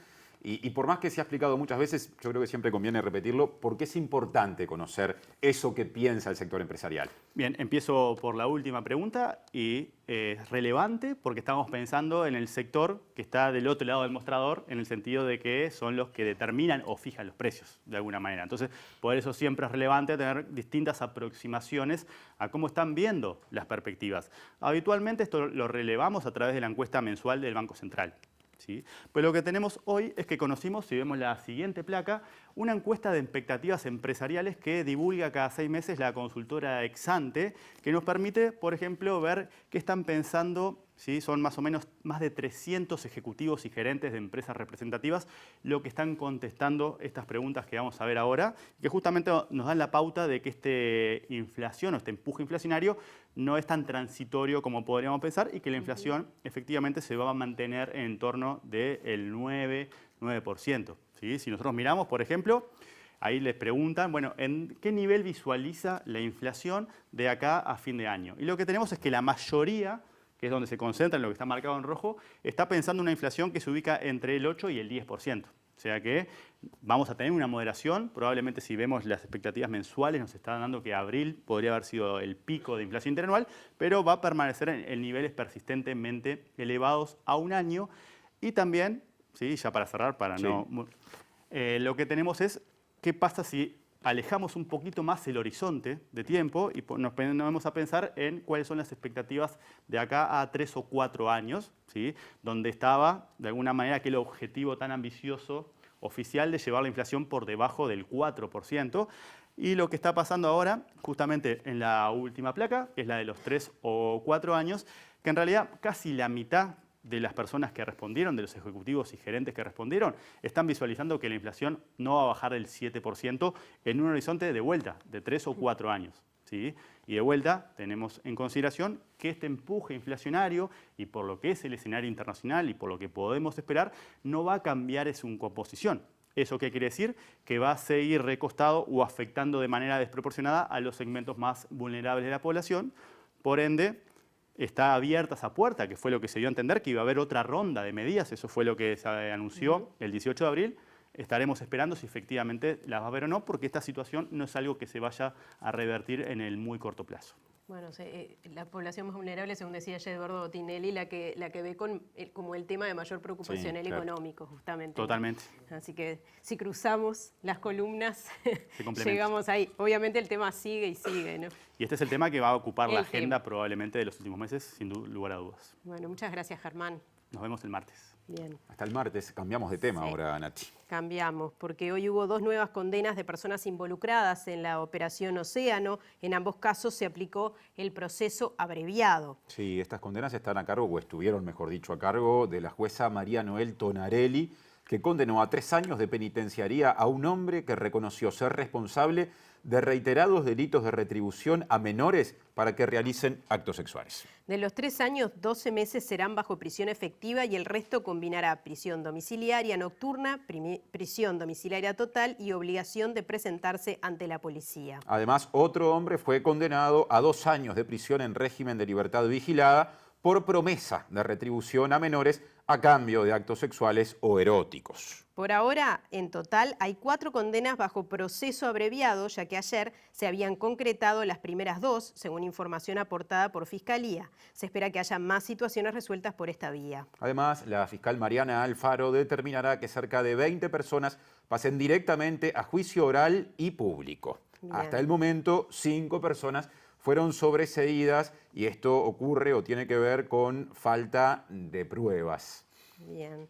Y por más que se ha explicado muchas veces, yo creo que siempre conviene repetirlo, ¿por qué es importante conocer eso que piensa el sector empresarial? Bien, empiezo por la última pregunta y es relevante porque estamos pensando en el sector que está del otro lado del mostrador, en el sentido de que son los que determinan o fijan los precios de alguna manera. Entonces, por eso siempre es relevante tener distintas aproximaciones a cómo están viendo las perspectivas. Habitualmente esto lo relevamos a través de la encuesta mensual del Banco Central. ¿Sí? Pero lo que tenemos hoy es que conocimos, si vemos la siguiente placa, una encuesta de expectativas empresariales que divulga cada 6 meses la consultora Exante, que nos permite, por ejemplo, ver qué están pensando. ¿Sí? Son más o menos más de 300 ejecutivos y gerentes de empresas representativas lo que están contestando estas preguntas que vamos a ver ahora, que justamente nos dan la pauta de que esta inflación o este empuje inflacionario no es tan transitorio como podríamos pensar y que la inflación efectivamente se va a mantener en torno del 9%. ¿Sí? Si nosotros miramos, por ejemplo, ahí les preguntan, bueno, ¿en qué nivel visualiza la inflación de acá a fin de año? Y lo que tenemos es que la mayoría, que es donde se concentra en lo que está marcado en rojo, está pensando en una inflación que se ubica entre el 8 y el 10%. O sea que vamos a tener una moderación. Probablemente si vemos las expectativas mensuales nos están dando que abril podría haber sido el pico de inflación interanual, pero va a permanecer en niveles persistentemente elevados a un año. Y también, ¿sí? Ya para cerrar, lo que tenemos es qué pasa si alejamos un poquito más el horizonte de tiempo y nos vamos a pensar en cuáles son las expectativas de acá a 3 o 4 años, ¿sí? Donde estaba, de alguna manera, aquel objetivo tan ambicioso oficial de llevar la inflación por debajo del 4%. Y lo que está pasando ahora, justamente en la última placa, que es la de los 3 o 4 años, que en realidad casi la mitad de las personas que respondieron, de los ejecutivos y gerentes que respondieron, están visualizando que la inflación no va a bajar del 7% en un horizonte de vuelta, de 3 o 4 años. ¿Sí? Y de vuelta tenemos en consideración que este empuje inflacionario, y por lo que es el escenario internacional y por lo que podemos esperar, no va a cambiar su composición. ¿Eso qué quiere decir? Que va a seguir recostado o afectando de manera desproporcionada a los segmentos más vulnerables de la población. Por ende, está abierta esa puerta, que fue lo que se dio a entender, que iba a haber otra ronda de medidas. Eso fue lo que se anunció el 18 de abril. Estaremos esperando si efectivamente las va a haber o no, porque esta situación no es algo que se vaya a revertir en el muy corto plazo. Bueno, la población más vulnerable, según decía ayer Eduardo Botinelli, la que ve como el tema de mayor preocupación, el económico, justamente. Totalmente. Así que si cruzamos las columnas, llegamos ahí. Obviamente el tema sigue y sigue, ¿no? Y este es el tema que va a ocupar la agenda probablemente de los últimos meses, sin lugar a dudas. Bueno, muchas gracias, Germán. Nos vemos el martes. Bien. Hasta el martes. Cambiamos de tema ahora, Nati. Cambiamos, porque hoy hubo 2 nuevas condenas de personas involucradas en la Operación Océano. En ambos casos se aplicó el proceso abreviado. Sí, estas condenas están a cargo, o estuvieron, mejor dicho, a cargo de la jueza María Noel Tonarelli, que condenó a 3 años de penitenciaría a un hombre que reconoció ser responsable de reiterados delitos de retribución a menores para que realicen actos sexuales. De los 3 años, 12 meses serán bajo prisión efectiva y el resto combinará prisión domiciliaria nocturna, prisión domiciliaria total y obligación de presentarse ante la policía. Además, otro hombre fue condenado a 2 años de prisión en régimen de libertad vigilada por promesa de retribución a menores a cambio de actos sexuales o eróticos. Por ahora, en total, hay 4 condenas bajo proceso abreviado, ya que ayer se habían concretado las primeras 2, según información aportada por Fiscalía. Se espera que haya más situaciones resueltas por esta vía. Además, la fiscal Mariana Alfaro determinará que cerca de 20 personas pasen directamente a juicio oral y público. Bien. Hasta el momento, 5 personas fueron sobreseídas y esto ocurre o tiene que ver con falta de pruebas. Bien.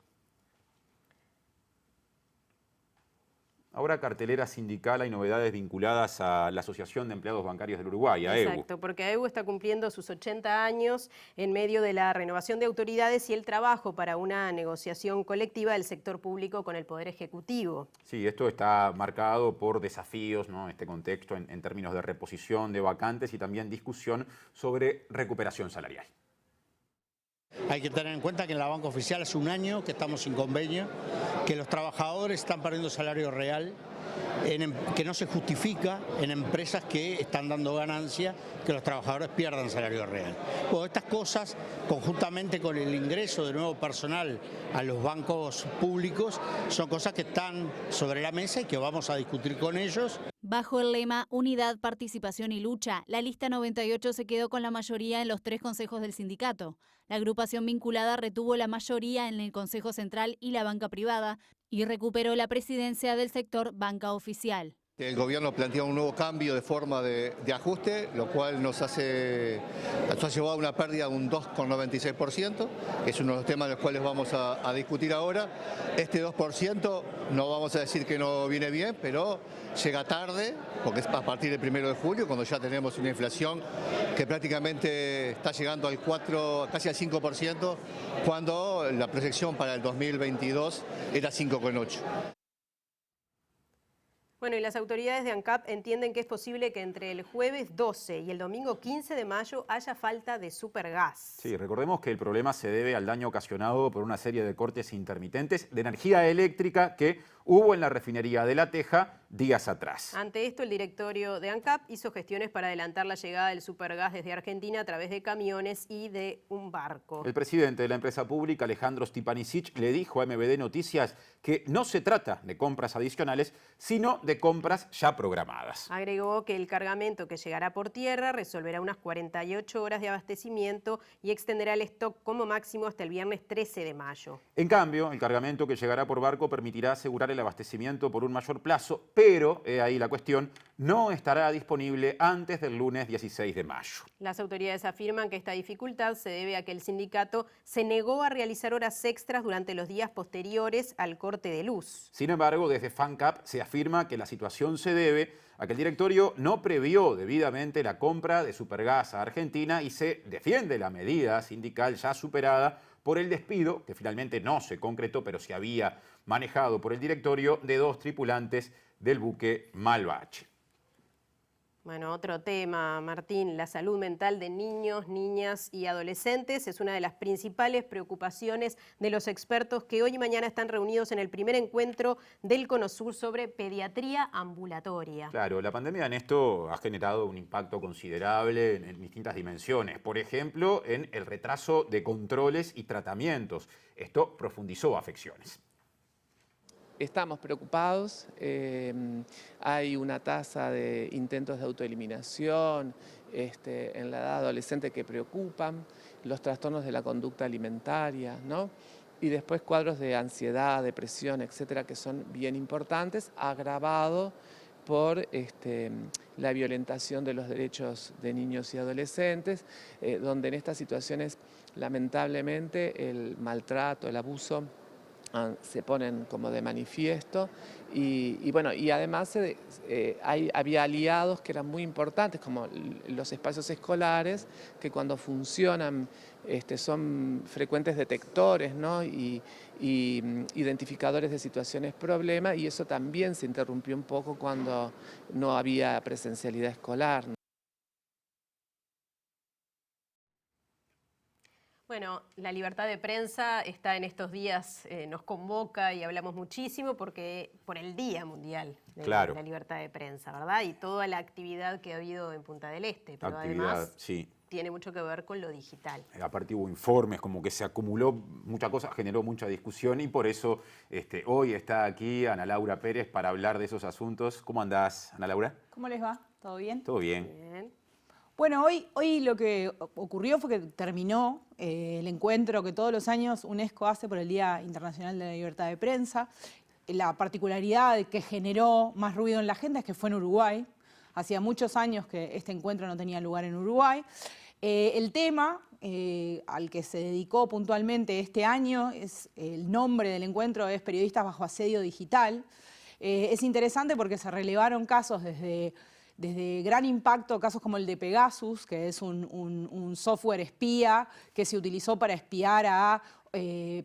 Ahora cartelera sindical, hay novedades vinculadas a la Asociación de Empleados Bancarios del Uruguay, AEBU. Exacto, porque AEBU está cumpliendo sus 80 años en medio de la renovación de autoridades y el trabajo para una negociación colectiva del sector público con el Poder Ejecutivo. Sí, esto está marcado por desafíos, ¿no? Este contexto en términos de reposición de vacantes y también discusión sobre recuperación salarial. Hay que tener en cuenta que en la banca oficial hace un año que estamos sin convenio, que los trabajadores están perdiendo salario real, que no se justifica en empresas que están dando ganancia que los trabajadores pierdan salario real. Bueno, estas cosas, conjuntamente con el ingreso de nuevo personal a los bancos públicos, son cosas que están sobre la mesa y que vamos a discutir con ellos. Bajo el lema Unidad, Participación y Lucha, la lista 98 se quedó con la mayoría en los 3 consejos del sindicato. La agrupación vinculada retuvo la mayoría en el Consejo Central y la banca privada y recuperó la presidencia del sector banca oficial. El gobierno plantea un nuevo cambio de forma de ajuste, lo cual nos ha llevado a una pérdida de un 2,96%, que es uno de los temas de los cuales vamos a discutir ahora. Este 2% no vamos a decir que no viene bien, pero llega tarde, porque es a partir del 1 de julio, cuando ya tenemos una inflación que prácticamente está llegando al 4, casi al 5%, cuando la proyección para el 2022 era 5,8%. Bueno, y las autoridades de ANCAP entienden que es posible que entre el jueves 12 y el domingo 15 de mayo haya falta de supergas. Sí, recordemos que el problema se debe al daño ocasionado por una serie de cortes intermitentes de energía eléctrica que hubo en la refinería de La Teja días atrás. Ante esto, el directorio de ANCAP hizo gestiones para adelantar la llegada del supergas desde Argentina a través de camiones y de un barco. El presidente de la empresa pública, Alejandro Stipanisic, le dijo a MBD Noticias que no se trata de compras adicionales, sino de compras ya programadas. Agregó que el cargamento que llegará por tierra resolverá unas 48 horas de abastecimiento y extenderá el stock como máximo hasta el viernes 13 de mayo. En cambio, el cargamento que llegará por barco permitirá asegurar el abastecimiento por un mayor plazo, pero, ahí la cuestión, no estará disponible antes del lunes 16 de mayo. Las autoridades afirman que esta dificultad se debe a que el sindicato se negó a realizar horas extras durante los días posteriores al corte de luz. Sin embargo, desde FANCAP se afirma que la situación se debe a que el directorio no previó debidamente la compra de supergas a Argentina y se defiende la medida sindical ya superada por el despido, que finalmente no se concretó, pero se había manejado por el directorio, de 2 tripulantes del buque Malvache. Bueno, otro tema, Martín, la salud mental de niños, niñas y adolescentes es una de las principales preocupaciones de los expertos que hoy y mañana están reunidos en el primer encuentro del CONOSUR sobre pediatría ambulatoria. Claro, la pandemia en esto ha generado un impacto considerable en distintas dimensiones. Por ejemplo, en el retraso de controles y tratamientos. Esto profundizó afecciones. Estamos preocupados, hay una tasa de intentos de autoeliminación en la edad adolescente que preocupan, los trastornos de la conducta alimentaria, ¿no? Y después cuadros de ansiedad, depresión, etcétera, que son bien importantes, agravado por la violentación de los derechos de niños y adolescentes, donde en estas situaciones lamentablemente el maltrato, el abuso se ponen como de manifiesto y bueno, y además había aliados que eran muy importantes, como los espacios escolares, que cuando funcionan son frecuentes detectores, ¿no? y identificadores de situaciones problema, y eso también se interrumpió un poco cuando no había presencialidad escolar. Bueno, la libertad de prensa está en estos días, nos convoca y hablamos muchísimo por el Día Mundial de la Libertad de Prensa, ¿verdad? Y toda la actividad que ha habido en Punta del Este, pero además tiene mucho que ver con lo digital. Aparte hubo informes, como que se acumuló mucha cosa, generó mucha discusión y por eso hoy está aquí Ana Laura Pérez para hablar de esos asuntos. ¿Cómo andás, Ana Laura? ¿Cómo les va? ¿Todo bien? Todo bien. Bueno, hoy lo que ocurrió fue que terminó el encuentro que todos los años UNESCO hace por el Día Internacional de la Libertad de Prensa. La particularidad que generó más ruido en la agenda es que fue en Uruguay. Hacía muchos años que este encuentro no tenía lugar en Uruguay. El tema al que se dedicó puntualmente este año, el nombre del encuentro es Periodistas bajo asedio digital. Es interesante porque se relevaron casos desde gran impacto, casos como el de Pegasus, que es un software espía que se utilizó para espiar a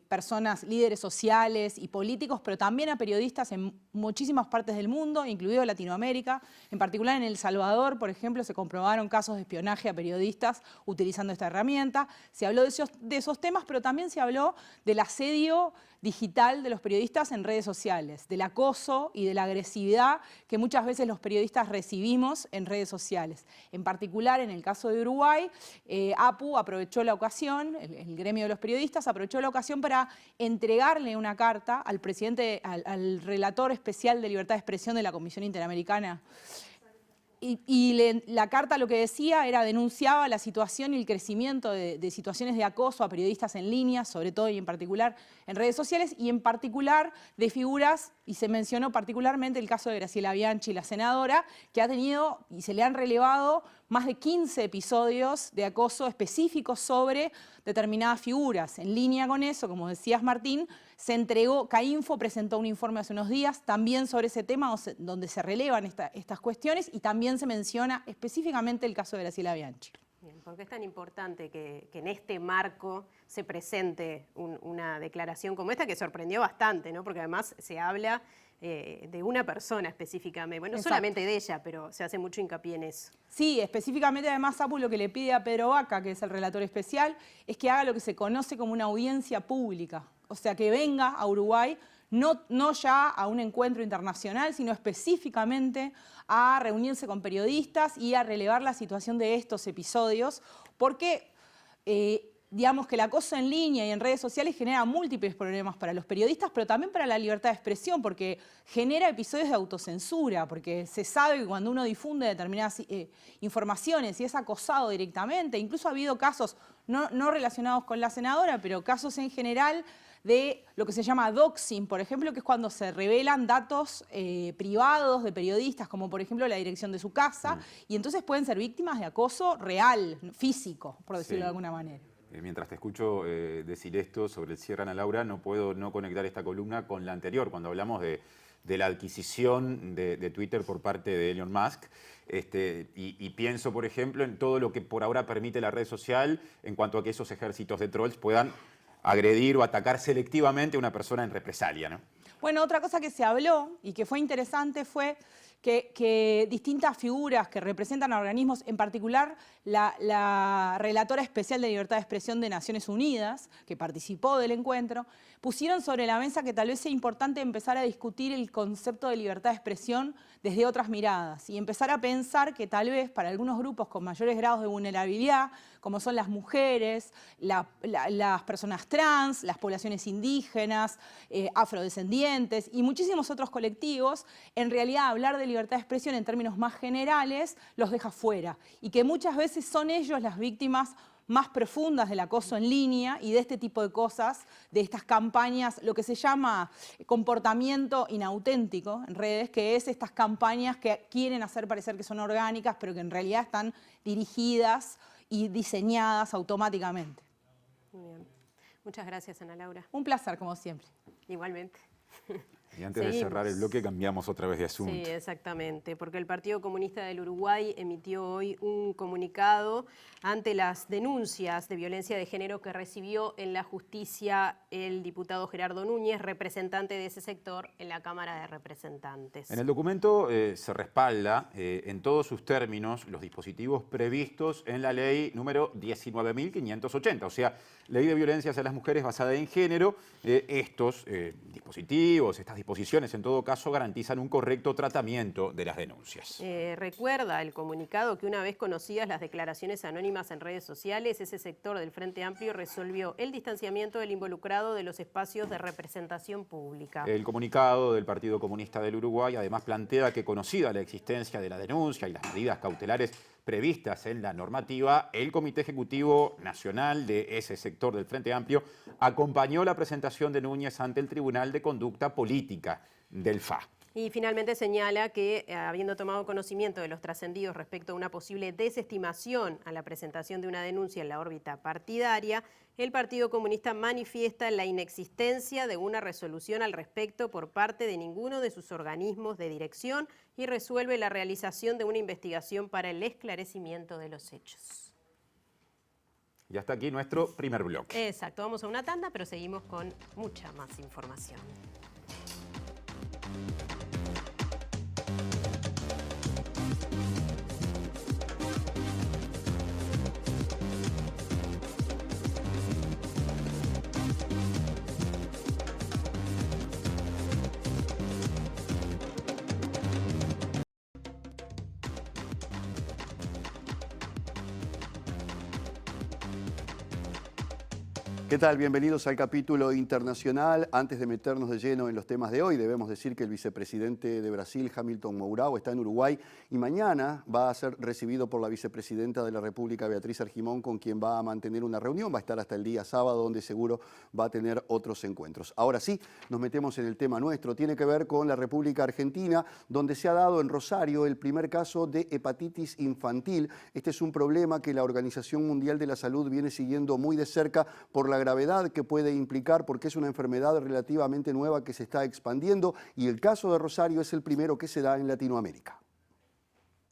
personas, líderes sociales y políticos, pero también a periodistas en muchísimas partes del mundo, incluido Latinoamérica. En particular en El Salvador, por ejemplo, se comprobaron casos de espionaje a periodistas utilizando esta herramienta. Se habló de esos temas, pero también se habló del asedio digital de los periodistas en redes sociales, del acoso y de la agresividad que muchas veces los periodistas recibimos en redes sociales. En particular, en el caso de Uruguay, APU aprovechó la ocasión, el gremio de los periodistas aprovechó la ocasión para entregarle una carta al presidente, al relator especial de libertad de expresión de la Comisión Interamericana. La carta lo que decía era, denunciaba la situación y el crecimiento de situaciones de acoso a periodistas en línea, sobre todo y en particular en redes sociales, y en particular de figuras, y se mencionó particularmente el caso de Graciela Bianchi, la senadora, que ha tenido y se le han relevado más de 15 episodios de acoso específicos sobre determinadas figuras. En línea con eso, como decías Martín, se entregó, CAINFO presentó un informe hace unos días también sobre ese tema, donde se relevan estas cuestiones y también se menciona específicamente el caso de Graciela Bianchi. Bien, ¿por qué es tan importante que en este marco se presente una declaración como esta que sorprendió bastante, ¿no? Porque además se habla de una persona específicamente, bueno, no solamente de ella, pero se hace mucho hincapié en eso. Sí, específicamente además APU lo que le pide a Pedro Vaca, que es el relator especial, es que haga lo que se conoce como una audiencia pública, o sea, que venga a Uruguay no ya a un encuentro internacional, sino específicamente a reunirse con periodistas y a relevar la situación de estos episodios, porque digamos que el acoso en línea y en redes sociales genera múltiples problemas para los periodistas, pero también para la libertad de expresión, porque genera episodios de autocensura, porque se sabe que cuando uno difunde determinadas informaciones y es acosado directamente, incluso ha habido casos no relacionados con la senadora, pero casos en general de lo que se llama doxing, por ejemplo, que es cuando se revelan datos privados de periodistas, como por ejemplo la dirección de su casa, y entonces pueden ser víctimas de acoso real, físico, por decirlo de alguna manera. Mientras te escucho decir esto sobre el cierre, Ana Laura, no puedo no conectar esta columna con la anterior, cuando hablamos de la adquisición de Twitter por parte de Elon Musk. Y pienso, por ejemplo, en todo lo que por ahora permite la red social en cuanto a que esos ejércitos de trolls puedan agredir o atacar selectivamente a una persona en represalia, ¿no? Bueno, otra cosa que se habló y que fue interesante fue que distintas figuras que representan a organismos, en particular la relatora especial de libertad de expresión de Naciones Unidas, que participó del encuentro, pusieron sobre la mesa que tal vez sea importante empezar a discutir el concepto de libertad de expresión desde otras miradas y empezar a pensar que tal vez para algunos grupos con mayores grados de vulnerabilidad, como son las mujeres, las personas trans, las poblaciones indígenas, afrodescendientes y muchísimos otros colectivos, en realidad hablar de libertad de expresión en términos más generales los deja fuera y que muchas veces son ellos las víctimas más profundas del acoso en línea y de este tipo de cosas, de estas campañas, lo que se llama comportamiento inauténtico en redes, que es estas campañas que quieren hacer parecer que son orgánicas, pero que en realidad están dirigidas y diseñadas automáticamente. Bien. Muchas gracias, Ana Laura. Un placer, como siempre. Igualmente. Y antes de cerrar el bloque cambiamos otra vez de asunto. Sí, exactamente, porque el Partido Comunista del Uruguay emitió hoy un comunicado ante las denuncias de violencia de género que recibió en la justicia el diputado Gerardo Núñez, representante de ese sector en la Cámara de Representantes. En el documento se respalda en todos sus términos los dispositivos previstos en la ley número 19.580, o sea, Ley de Violencia hacia las Mujeres basada en género. Estos dispositivos, estas disposiciones en todo caso garantizan un correcto tratamiento de las denuncias. Recuerda el comunicado que una vez conocidas las declaraciones anónimas en redes sociales, ese sector del Frente Amplio resolvió el distanciamiento del involucrado de los espacios de representación pública. El comunicado del Partido Comunista del Uruguay además plantea que, conocida la existencia de la denuncia y las medidas cautelares previstas en la normativa, el Comité Ejecutivo Nacional de ese sector del Frente Amplio acompañó la presentación de Núñez ante el Tribunal de Conducta Política del FA. Y finalmente señala que, habiendo tomado conocimiento de los trascendidos respecto a una posible desestimación a la presentación de una denuncia en la órbita partidaria, el Partido Comunista manifiesta la inexistencia de una resolución al respecto por parte de ninguno de sus organismos de dirección y resuelve la realización de una investigación para el esclarecimiento de los hechos. Y hasta aquí nuestro primer bloque. Exacto, vamos a una tanda, pero seguimos con mucha más información. ¿Qué tal? Bienvenidos al capítulo internacional. Antes de meternos de lleno en los temas de hoy, debemos decir que el vicepresidente de Brasil, Hamilton Mourão, está en Uruguay y mañana va a ser recibido por la vicepresidenta de la República, Beatriz Argimón, con quien va a mantener una reunión. Va a estar hasta el día sábado, donde seguro va a tener otros encuentros. Ahora sí, nos metemos en el tema nuestro. Tiene que ver con la República Argentina, donde se ha dado en Rosario el primer caso de hepatitis infantil. Este es un problema que la Organización Mundial de la Salud viene siguiendo muy de cerca por la gravedad que puede implicar, porque es una enfermedad relativamente nueva que se está expandiendo y el caso de Rosario es el primero que se da en Latinoamérica.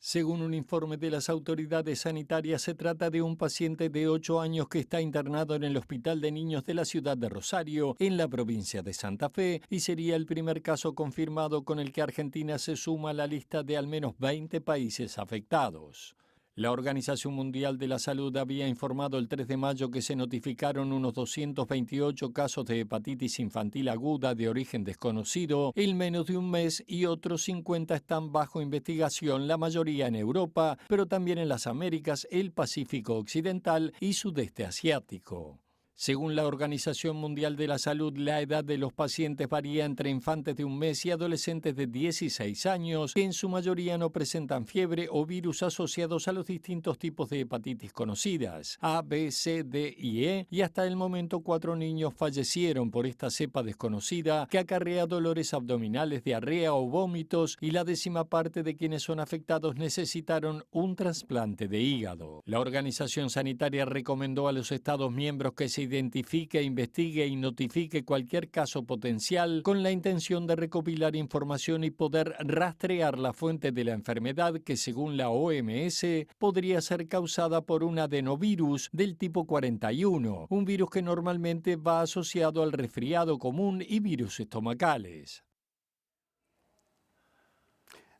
Según un informe de las autoridades sanitarias, se trata de un paciente de 8 años que está internado en el Hospital de Niños de la ciudad de Rosario, en la provincia de Santa Fe, y sería el primer caso confirmado con el que Argentina se suma a la lista de al menos 20 países afectados. La Organización Mundial de la Salud había informado el 3 de mayo que se notificaron unos 228 casos de hepatitis infantil aguda de origen desconocido en menos de un mes y otros 50 están bajo investigación, la mayoría en Europa, pero también en las Américas, el Pacífico Occidental y Sudeste Asiático. Según la Organización Mundial de la Salud, la edad de los pacientes varía entre infantes de un mes y adolescentes de 16 años, que en su mayoría no presentan fiebre o virus asociados a los distintos tipos de hepatitis conocidas, A, B, C, D y E, y hasta el momento 4 niños fallecieron por esta cepa desconocida que acarrea dolores abdominales, diarrea o vómitos, y la 10ª parte de quienes son afectados necesitaron un trasplante de hígado. La Organización Sanitaria recomendó a los Estados miembros que se identifique, investigue y notifique cualquier caso potencial con la intención de recopilar información y poder rastrear la fuente de la enfermedad que, según la OMS, podría ser causada por un adenovirus del tipo 41, un virus que normalmente va asociado al resfriado común y virus estomacales.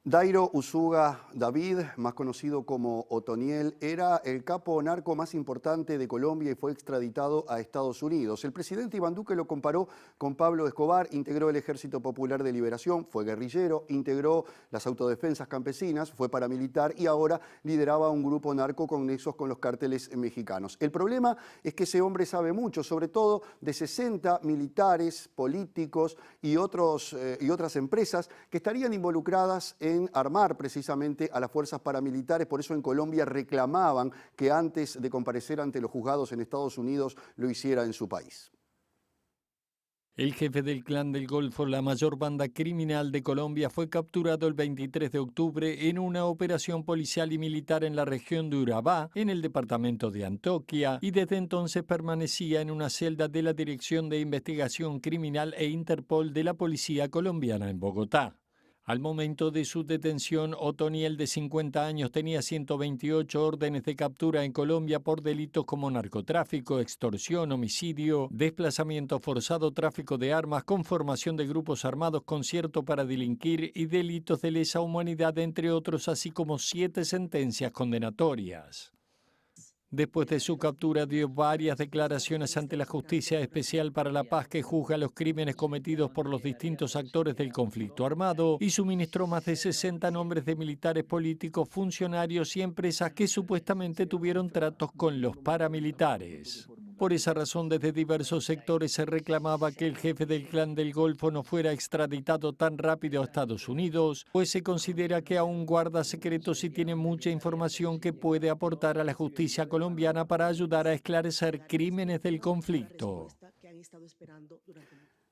Dairo Usuga David, más conocido como Otoniel, era el capo narco más importante de Colombia y fue extraditado a Estados Unidos. El presidente Iván Duque lo comparó con Pablo Escobar, integró el Ejército Popular de Liberación, fue guerrillero, integró las autodefensas campesinas, fue paramilitar y ahora lideraba un grupo narco con nexos con los cárteles mexicanos. El problema es que ese hombre sabe mucho, sobre todo de 60 militares, políticos y otras empresas que estarían involucradas en armar precisamente a las fuerzas paramilitares. Por eso en Colombia reclamaban que antes de comparecer ante los juzgados en Estados Unidos lo hiciera en su país. El jefe del Clan del Golfo, la mayor banda criminal de Colombia, fue capturado el 23 de octubre en una operación policial y militar en la región de Urabá, en el departamento de Antioquia, y desde entonces permanecía en una celda de la Dirección de Investigación Criminal e Interpol de la Policía Colombiana en Bogotá. Al momento de su detención, Otoniel, de 50 años, tenía 128 órdenes de captura en Colombia por delitos como narcotráfico, extorsión, homicidio, desplazamiento forzado, tráfico de armas, conformación de grupos armados, concierto para delinquir y delitos de lesa humanidad, entre otros, así como 7 sentencias condenatorias. Después de su captura dio varias declaraciones ante la Justicia Especial para la Paz, que juzga los crímenes cometidos por los distintos actores del conflicto armado, y suministró más de 60 nombres de militares, políticos, funcionarios y empresas que supuestamente tuvieron tratos con los paramilitares. Por esa razón, desde diversos sectores se reclamaba que el jefe del Clan del Golfo no fuera extraditado tan rápido a Estados Unidos, pues se considera que aún guarda secretos y tiene mucha información que puede aportar a la justicia colombiana para ayudar a esclarecer crímenes del conflicto.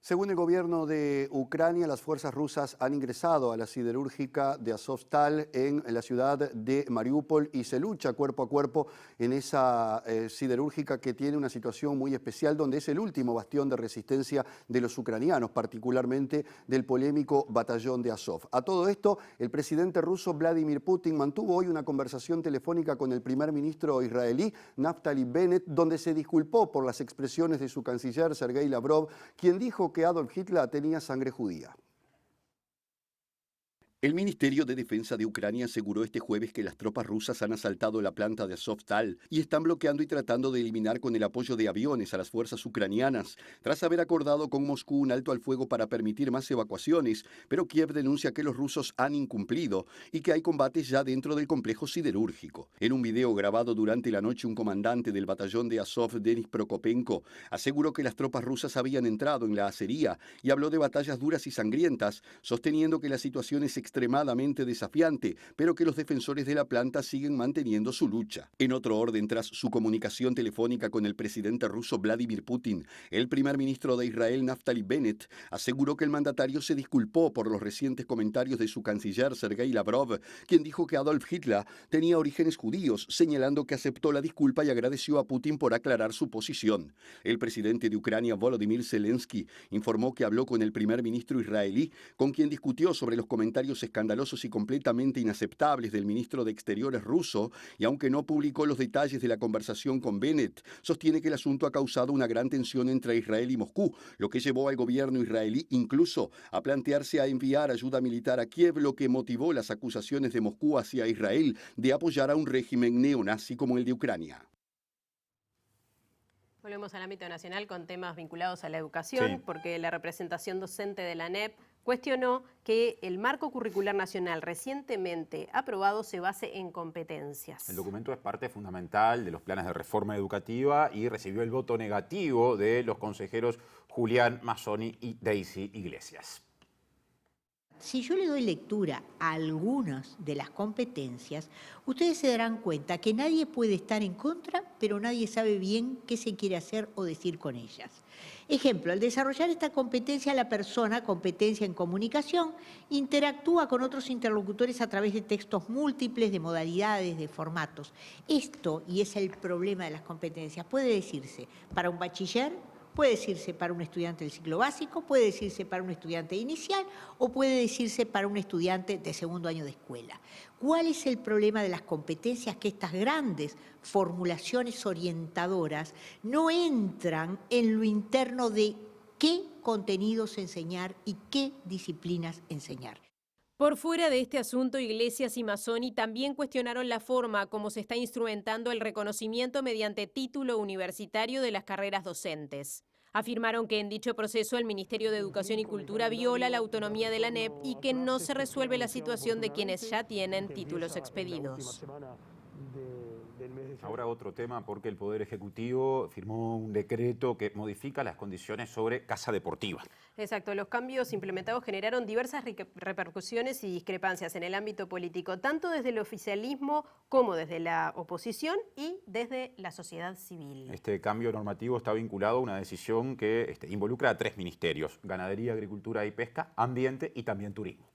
Según el gobierno de Ucrania, las fuerzas rusas han ingresado a la siderúrgica de Azovstal en la ciudad de Mariupol y se lucha cuerpo a cuerpo en esa siderúrgica que tiene una situación muy especial, donde es el último bastión de resistencia de los ucranianos, particularmente del polémico batallón de Azov. A todo esto, el presidente ruso Vladimir Putin mantuvo hoy una conversación telefónica con el primer ministro israelí Naftali Bennett, donde se disculpó por las expresiones de su canciller Sergei Lavrov, quien dijo que Adolf Hitler tenía sangre judía. El Ministerio de Defensa de Ucrania aseguró este jueves que las tropas rusas han asaltado la planta de Azovstal y están bloqueando y tratando de eliminar con el apoyo de aviones a las fuerzas ucranianas, tras haber acordado con Moscú un alto al fuego para permitir más evacuaciones, pero Kiev denuncia que los rusos han incumplido y que hay combates ya dentro del complejo siderúrgico. En un video grabado durante la noche, un comandante del batallón de Azov, Denis Prokopenko, aseguró que las tropas rusas habían entrado en la acería y habló de batallas duras y sangrientas, sosteniendo que la situación es extremadamente desafiante, pero que los defensores de la planta siguen manteniendo su lucha. En otro orden, tras su comunicación telefónica con el presidente ruso Vladimir Putin, el primer ministro de Israel, Naftali Bennett, aseguró que el mandatario se disculpó por los recientes comentarios de su canciller Sergei Lavrov, quien dijo que Adolf Hitler tenía orígenes judíos, señalando que aceptó la disculpa y agradeció a Putin por aclarar su posición. El presidente de Ucrania, Volodymyr Zelensky, informó que habló con el primer ministro israelí, con quien discutió sobre los comentarios escandalosos y completamente inaceptables del ministro de Exteriores ruso, y aunque no publicó los detalles de la conversación con Bennett, sostiene que el asunto ha causado una gran tensión entre Israel y Moscú, lo que llevó al gobierno israelí incluso a plantearse a enviar ayuda militar a Kiev, lo que motivó las acusaciones de Moscú hacia Israel de apoyar a un régimen neonazi como el de Ucrania. Volvemos al ámbito nacional con temas vinculados a la educación, porque la representación docente de la ANEP cuestionó que el marco curricular nacional recientemente aprobado se base en competencias. El documento es parte fundamental de los planes de reforma educativa y recibió el voto negativo de los consejeros Julián Mazzoni y Daisy Iglesias. Si yo le doy lectura a algunas de las competencias, ustedes se darán cuenta que nadie puede estar en contra, pero nadie sabe bien qué se quiere hacer o decir con ellas. Ejemplo, al desarrollar esta competencia, la persona, competencia en comunicación, interactúa con otros interlocutores a través de textos múltiples, de modalidades, de formatos. Esto, y es el problema de las competencias, puede decirse para un bachiller, puede decirse para un estudiante del ciclo básico, puede decirse para un estudiante inicial o puede decirse para un estudiante de segundo año de escuela. ¿Cuál es el problema de las competencias? Que estas grandes formulaciones orientadoras no entran en lo interno de qué contenidos enseñar y qué disciplinas enseñar. Por fuera de este asunto, Iglesias y Mazzoni también cuestionaron la forma como se está instrumentando el reconocimiento mediante título universitario de las carreras docentes. Afirmaron que en dicho proceso el Ministerio de Educación y Cultura viola la autonomía de la ANEP y que no se resuelve la situación de quienes ya tienen títulos expedidos. del mes de febrero. Ahora otro tema, porque el Poder Ejecutivo firmó un decreto que modifica las condiciones sobre casa deportiva. Exacto, los cambios implementados generaron diversas repercusiones y discrepancias en el ámbito político, tanto desde el oficialismo como desde la oposición y desde la sociedad civil. Este cambio normativo está vinculado a una decisión que involucra a 3 ministerios: Ganadería, Agricultura y Pesca, Ambiente y también Turismo.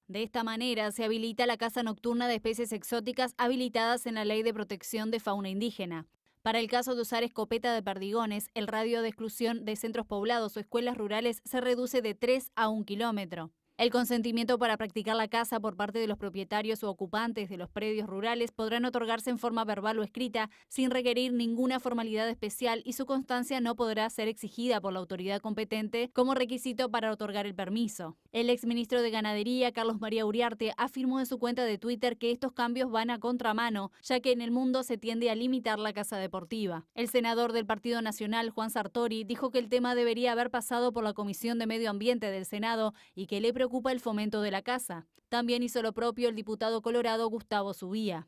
De esta manera, se habilita la caza nocturna de especies exóticas habilitadas en la Ley de Protección de Fauna Indígena. Para el caso de usar escopeta de perdigones, el radio de exclusión de centros poblados o escuelas rurales se reduce de 3 a 1 kilómetro. El consentimiento para practicar la caza por parte de los propietarios o ocupantes de los predios rurales podrán otorgarse en forma verbal o escrita sin requerir ninguna formalidad especial y su constancia no podrá ser exigida por la autoridad competente como requisito para otorgar el permiso. El exministro de Ganadería, Carlos María Uriarte, afirmó en su cuenta de Twitter que estos cambios van a contramano, ya que en el mundo se tiende a limitar la caza deportiva. El senador del Partido Nacional, Juan Sartori, dijo que el tema debería haber pasado por la Comisión de Medio Ambiente del Senado y que le preocupa el fomento de la caza. También hizo lo propio el diputado colorado Gustavo Subía.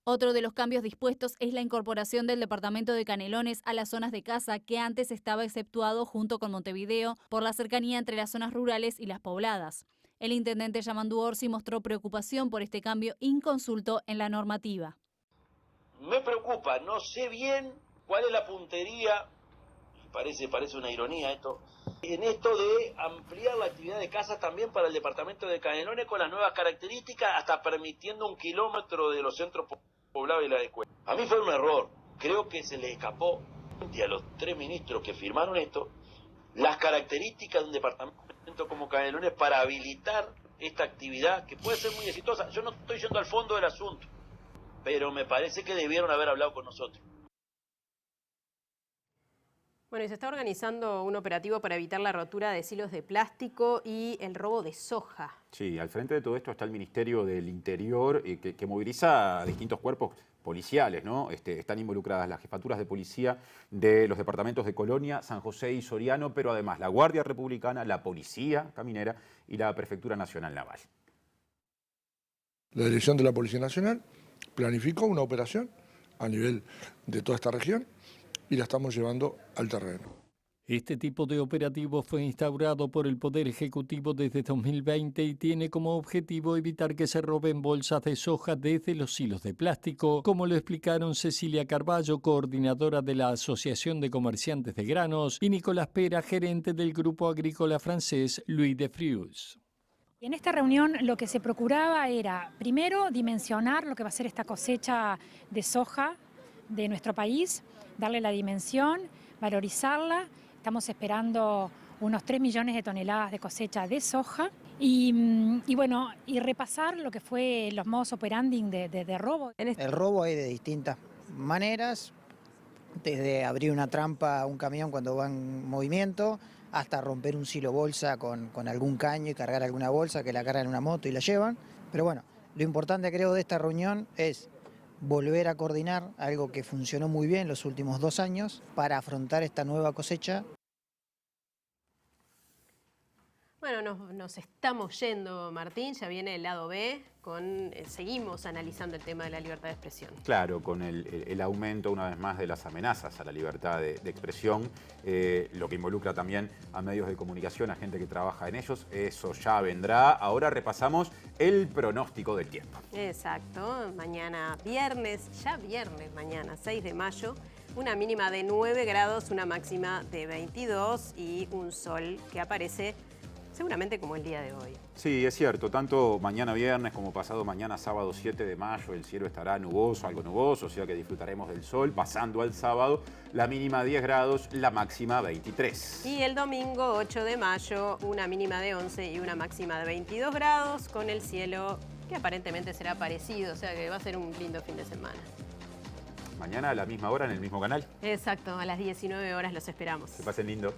Otro de los cambios dispuestos es la incorporación del departamento de Canelones a las zonas de caza que antes estaba exceptuado junto con Montevideo por la cercanía entre las zonas rurales y las pobladas. El intendente Yamandu Orsi mostró preocupación por este cambio inconsulto en la normativa. Me preocupa, no sé bien cuál es la puntería, parece una ironía esto, en esto de ampliar la actividad de caza también para el departamento de Canelones con las nuevas características, hasta permitiendo 1 kilómetro de los centros poblados y las escuelas. A mí fue un error, creo que se le escapó a los 3 ministros que firmaron esto, las características de un departamento como Canelones para habilitar esta actividad que puede ser muy exitosa. Yo no estoy yendo al fondo del asunto, pero me parece que debieron haber hablado con nosotros. Bueno, y se está organizando un operativo para evitar la rotura de silos de plástico y el robo de soja. Sí, al frente de todo esto está el Ministerio del Interior, que moviliza a distintos cuerpos policiales, ¿no? Están involucradas las jefaturas de policía de los departamentos de Colonia, San José y Soriano, pero además la Guardia Republicana, la Policía Caminera y la Prefectura Nacional Naval. La Dirección de la Policía Nacional planificó una operación a nivel de toda esta región y la estamos llevando al terreno. Este tipo de operativo fue instaurado por el Poder Ejecutivo desde 2020 y tiene como objetivo evitar que se roben bolsas de soja desde los silos de plástico, como lo explicaron Cecilia Carballo, coordinadora de la Asociación de Comerciantes de Granos, y Nicolás Pera, gerente del grupo agrícola francés Louis de Fruits. En esta reunión lo que se procuraba era, primero, dimensionar lo que va a ser esta cosecha de soja de nuestro país, darle la dimensión, valorizarla. Estamos esperando unos 3 millones de toneladas de cosecha de soja y repasar lo que fue los modus operandi de robo. El robo hay de distintas maneras, desde abrir una trampa a un camión cuando va en movimiento, hasta romper un silo bolsa con algún caño y cargar alguna bolsa que la cargan en una moto y la llevan. Pero bueno, lo importante creo de esta reunión es volver a coordinar algo que funcionó muy bien los últimos 2 años para afrontar esta nueva cosecha. Bueno, nos estamos yendo, Martín, ya viene el lado B, seguimos analizando el tema de la libertad de expresión. Claro, con el aumento una vez más de las amenazas a la libertad de expresión, lo que involucra también a medios de comunicación, a gente que trabaja en ellos, eso ya vendrá. Ahora repasamos el pronóstico del tiempo. Exacto, mañana viernes, mañana 6 de mayo, una mínima de 9 grados, una máxima de 22 y un sol que aparece seguramente como el día de hoy. Sí, es cierto. Tanto mañana viernes como pasado mañana sábado 7 de mayo el cielo estará nuboso, algo nuboso, o sea que disfrutaremos del sol. Pasando al sábado, la mínima 10 grados, la máxima 23. Y el domingo 8 de mayo, una mínima de 11 y una máxima de 22 grados, con el cielo que aparentemente será parecido, o sea que va a ser un lindo fin de semana. Mañana a la misma hora en el mismo canal. Exacto, a las 19 horas los esperamos. Que pasen lindo.